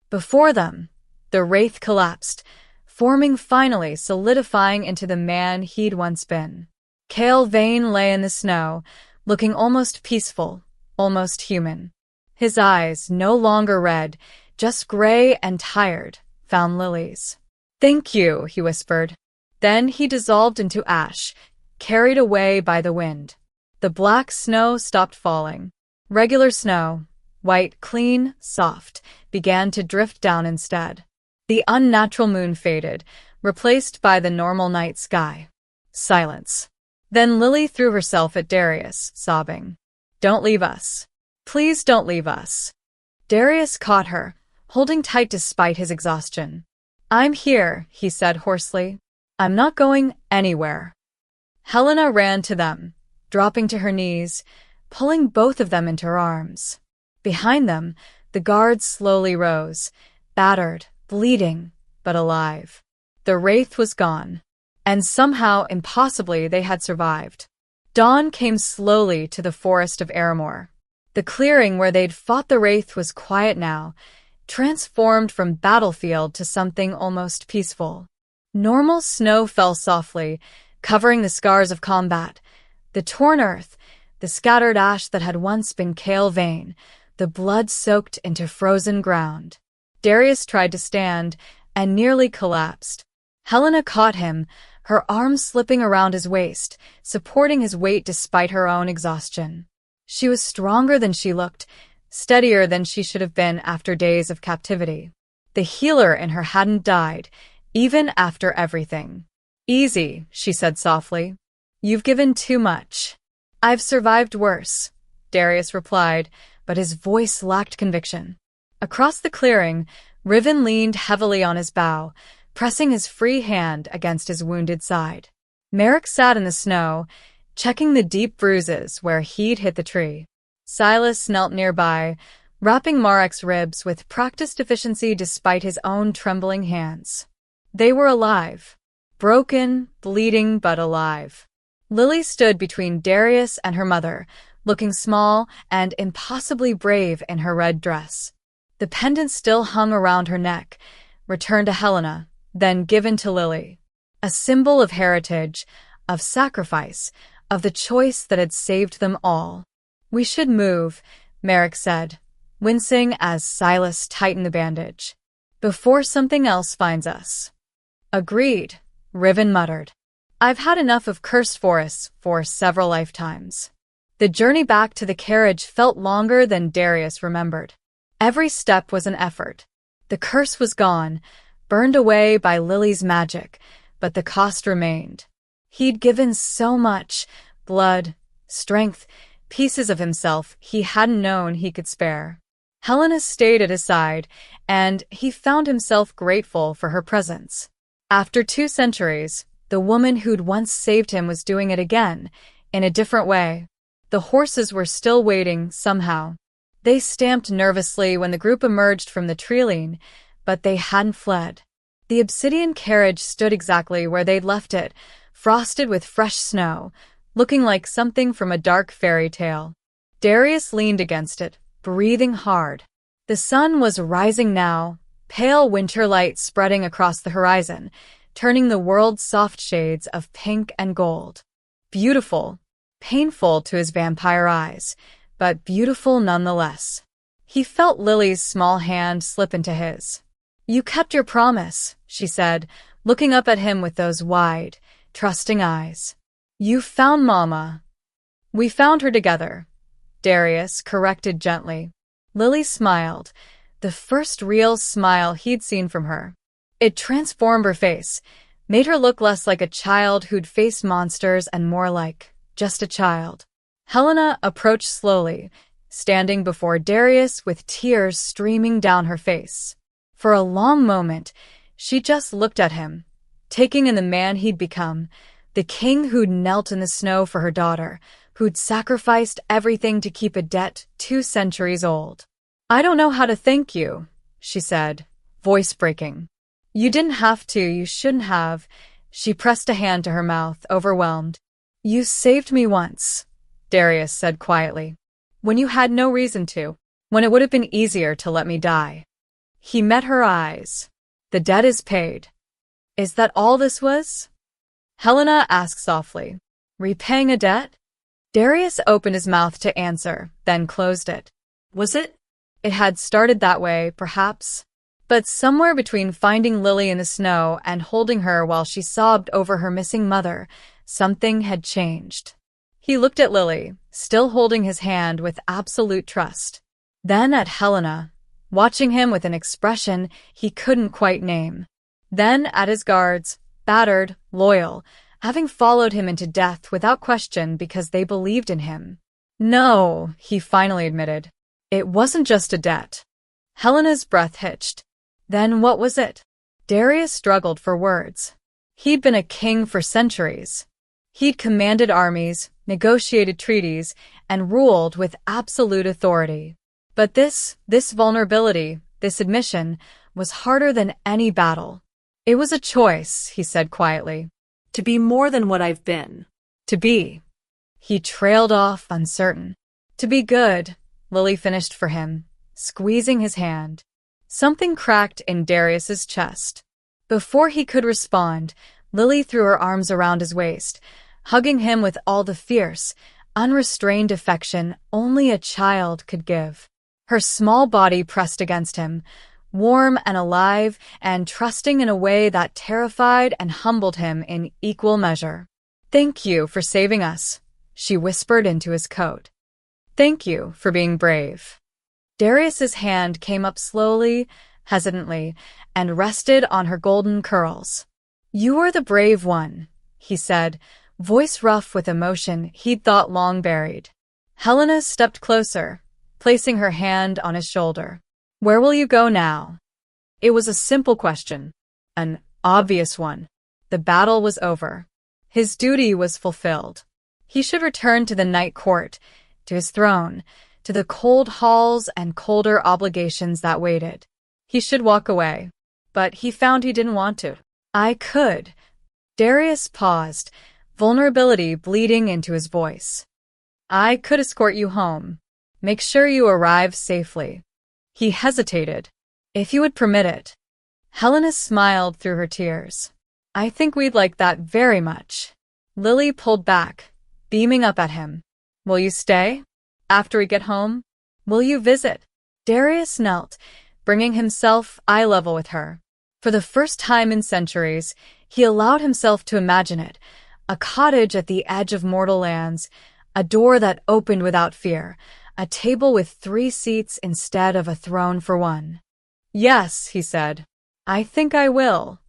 Speaker 1: Before them, the wraith collapsed, forming finally solidifying into the man he'd once been. Cale Vane lay in the snow, looking almost peaceful, almost human. His eyes, no longer red, just gray and tired, found Lily's. "Thank you," he whispered. Then he dissolved into ash, carried away by the wind. The black snow stopped falling. Regular snow, white, clean, soft, began to drift down instead. The unnatural moon faded, replaced by the normal night sky. Silence. Then Lily threw herself at Darius, sobbing. "Don't leave us. Please don't leave us." Darius caught her, holding tight despite his exhaustion. "I'm here," he said hoarsely. "I'm not going anywhere." Helena ran to them, dropping to her knees, pulling both of them into her arms. Behind them, the guards slowly rose, battered, bleeding, but alive. The wraith was gone, and somehow, impossibly, they had survived. Dawn came slowly to the forest of Aramore. The clearing where they'd fought the wraith was quiet now, transformed from battlefield to something almost peaceful. Normal snow fell softly, covering the scars of combat, the torn earth, the scattered ash that had once been Cale Vane, the blood soaked into frozen ground. Darius tried to stand and nearly collapsed. Helena caught him, her arms slipping around his waist, supporting his weight despite her own exhaustion. She was stronger than she looked, steadier than she should have been after days of captivity. The healer in her hadn't died, even after everything. "Easy," she said softly. "You've given too much." "I've survived worse," Darius replied, but his voice lacked conviction. Across the clearing, Riven leaned heavily on his bow, pressing his free hand against his wounded side. Merrick sat in the snow, checking the deep bruises where he'd hit the tree. Silas knelt nearby, wrapping Marek's ribs with practiced efficiency despite his own trembling hands. They were alive. Broken, bleeding, but alive. Lily stood between Darius and her mother, looking small and impossibly brave in her red dress. The pendant still hung around her neck, returned to Helena, then given to Lily. A symbol of heritage, of sacrifice, of the choice that had saved them all. "We should move," Merrick said, wincing as Silas tightened the bandage. "Before something else finds us." "Agreed," Riven muttered. "I've had enough of cursed forests for several lifetimes." The journey back to the carriage felt longer than Darius remembered. Every step was an effort. The curse was gone, burned away by Lily's magic, but the cost remained. He'd given so much, blood, strength, pieces of himself he hadn't known he could spare. Helena stayed at his side, and he found himself grateful for her presence. After 2 centuries, the woman who'd once saved him was doing it again, in a different way. The horses were still waiting, somehow. They stamped nervously when the group emerged from the treeline, but they hadn't fled. The obsidian carriage stood exactly where they'd left it, frosted with fresh snow, looking like something from a dark fairy tale. Darius leaned against it, breathing hard. The sun was rising now, pale winter light spreading across the horizon, turning the world's soft shades of pink and gold. Beautiful, painful to his vampire eyes, but beautiful nonetheless. He felt Lily's small hand slip into his. "You kept your promise," she said, looking up at him with those wide, trusting eyes. "You found Mama." "We found her together," Darius corrected gently. Lily smiled, the first real smile he'd seen from her. It transformed her face, made her look less like a child who'd faced monsters and more like just a child. Helena approached slowly, standing before Darius with tears streaming down her face. For a long moment, she just looked at him, taking in the man he'd become, the king who'd knelt in the snow for her daughter, who'd sacrificed everything to keep a debt 2 centuries old. "I don't know how to thank you," she said, voice breaking. "You didn't have to, you shouldn't have." She pressed a hand to her mouth, overwhelmed. "You saved me once," Darius said quietly, "when you had no reason to." when it would have been easier to let me die. He met her eyes. The debt is paid. Is that all this was? Helena asked softly. Repaying a debt? Darius opened his mouth to answer, then closed it.
Speaker 2: Was it?
Speaker 1: It had started that way, perhaps. But somewhere between finding Lily in the snow and holding her while she sobbed over her missing mother, something had changed. He looked at Lily, still holding his hand with absolute trust. Then at Helena, watching him with an expression he couldn't quite name. Then at his guards, battered, loyal, having followed him into death without question because they believed in him. No, he finally admitted. It wasn't just a debt. Helena's breath hitched. Then what was it? Darius struggled for words. He'd been a king for centuries. He'd commanded armies, negotiated treaties, and ruled with absolute authority. But this vulnerability, this admission, was harder than any battle. It was a choice, he said quietly.
Speaker 2: To be more than what I've been.
Speaker 1: To be. He trailed off, uncertain. To be good, Lily finished for him, squeezing his hand. Something cracked in Darius's chest. Before he could respond, Lily threw her arms around his waist, hugging him with all the fierce, unrestrained affection only a child could give. Her small body pressed against him, warm and alive and trusting in a way that terrified and humbled him in equal measure. Thank you for saving us, she whispered into his coat. Thank you for being brave. Darius's hand came up slowly, hesitantly, and rested on her golden curls. You are the brave one, he said, voice rough with emotion he'd thought long buried. Helena stepped closer, placing her hand on his shoulder. Where will you go now? It was a simple question, an obvious one. The battle was over. His duty was fulfilled. He should return to the night court, to his throne, to the cold halls and colder obligations that waited. He should walk away, but he found he didn't want to. I could. Darius paused, vulnerability bleeding into his voice. I could escort you home. Make sure you arrive safely. He hesitated. If you would permit it. Helena smiled through her tears. I think we'd like that very much. Lily pulled back, beaming up at him. Will you stay? After we get home? Will you visit? Darius knelt, bringing himself eye level with her. For the first time in centuries, he allowed himself to imagine it, a cottage at the edge of mortal lands, a door that opened without fear, a table with 3 seats instead of a throne for one. Yes, he said. I think I will.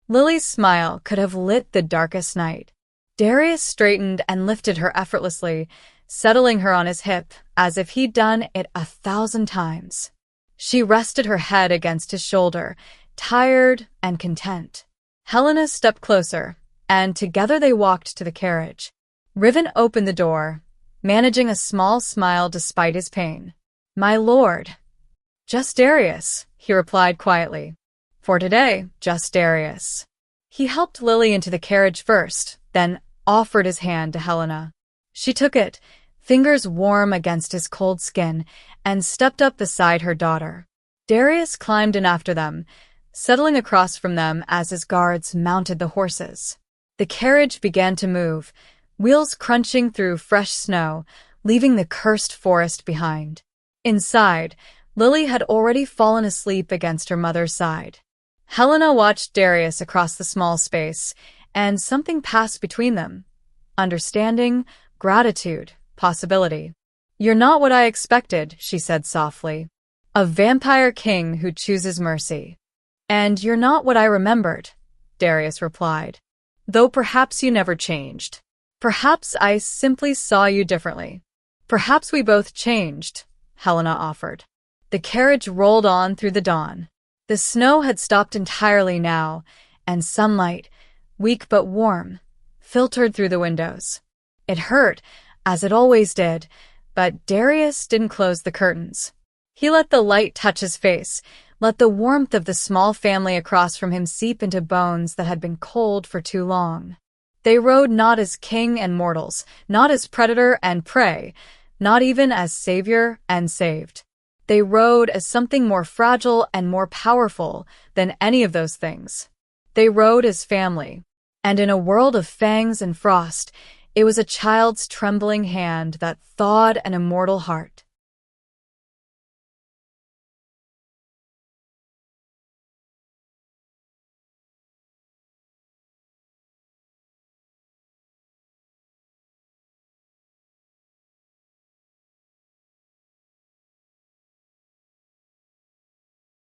Speaker 1: Lily's smile could have lit the darkest night. Darius straightened and lifted her effortlessly, settling her on his hip as if he'd done it 1,000 times. She rested her head against his shoulder, tired and content. Helena stepped closer, and together they walked to the carriage. Riven opened the door, managing a small smile despite his pain. My lord. Just Darius, he replied quietly. For today, just Darius. He helped Lily into the carriage first, then offered his hand to Helena. She took it, fingers warm against his cold skin, and stepped up beside her daughter. Darius climbed in after them, settling across from them as his guards mounted the horses. The carriage began to move, wheels crunching through fresh snow, leaving the cursed forest behind. Inside, Lily had already fallen asleep against her mother's side. Helena watched Darius across the small space, and something passed between them. Understanding, gratitude, possibility. You're not what I expected, she said softly. A vampire king who chooses mercy. And you're not what I remembered, Darius replied. Though perhaps you never changed. Perhaps I simply saw you differently. Perhaps we both changed, Helena offered. The carriage rolled on through the dawn. The snow had stopped entirely now, and sunlight, weak but warm, filtered through the windows. It hurt, as it always did, but Darius didn't close the curtains. He let the light touch his face, let the warmth of the small family across from him seep into bones that had been cold for too long. They rode not as king and mortals, not as predator and prey, not even as savior and saved. They rode as something more fragile and more powerful than any of those things. They rode as family. And in a world of fangs and frost, it was a child's trembling hand that thawed an immortal heart.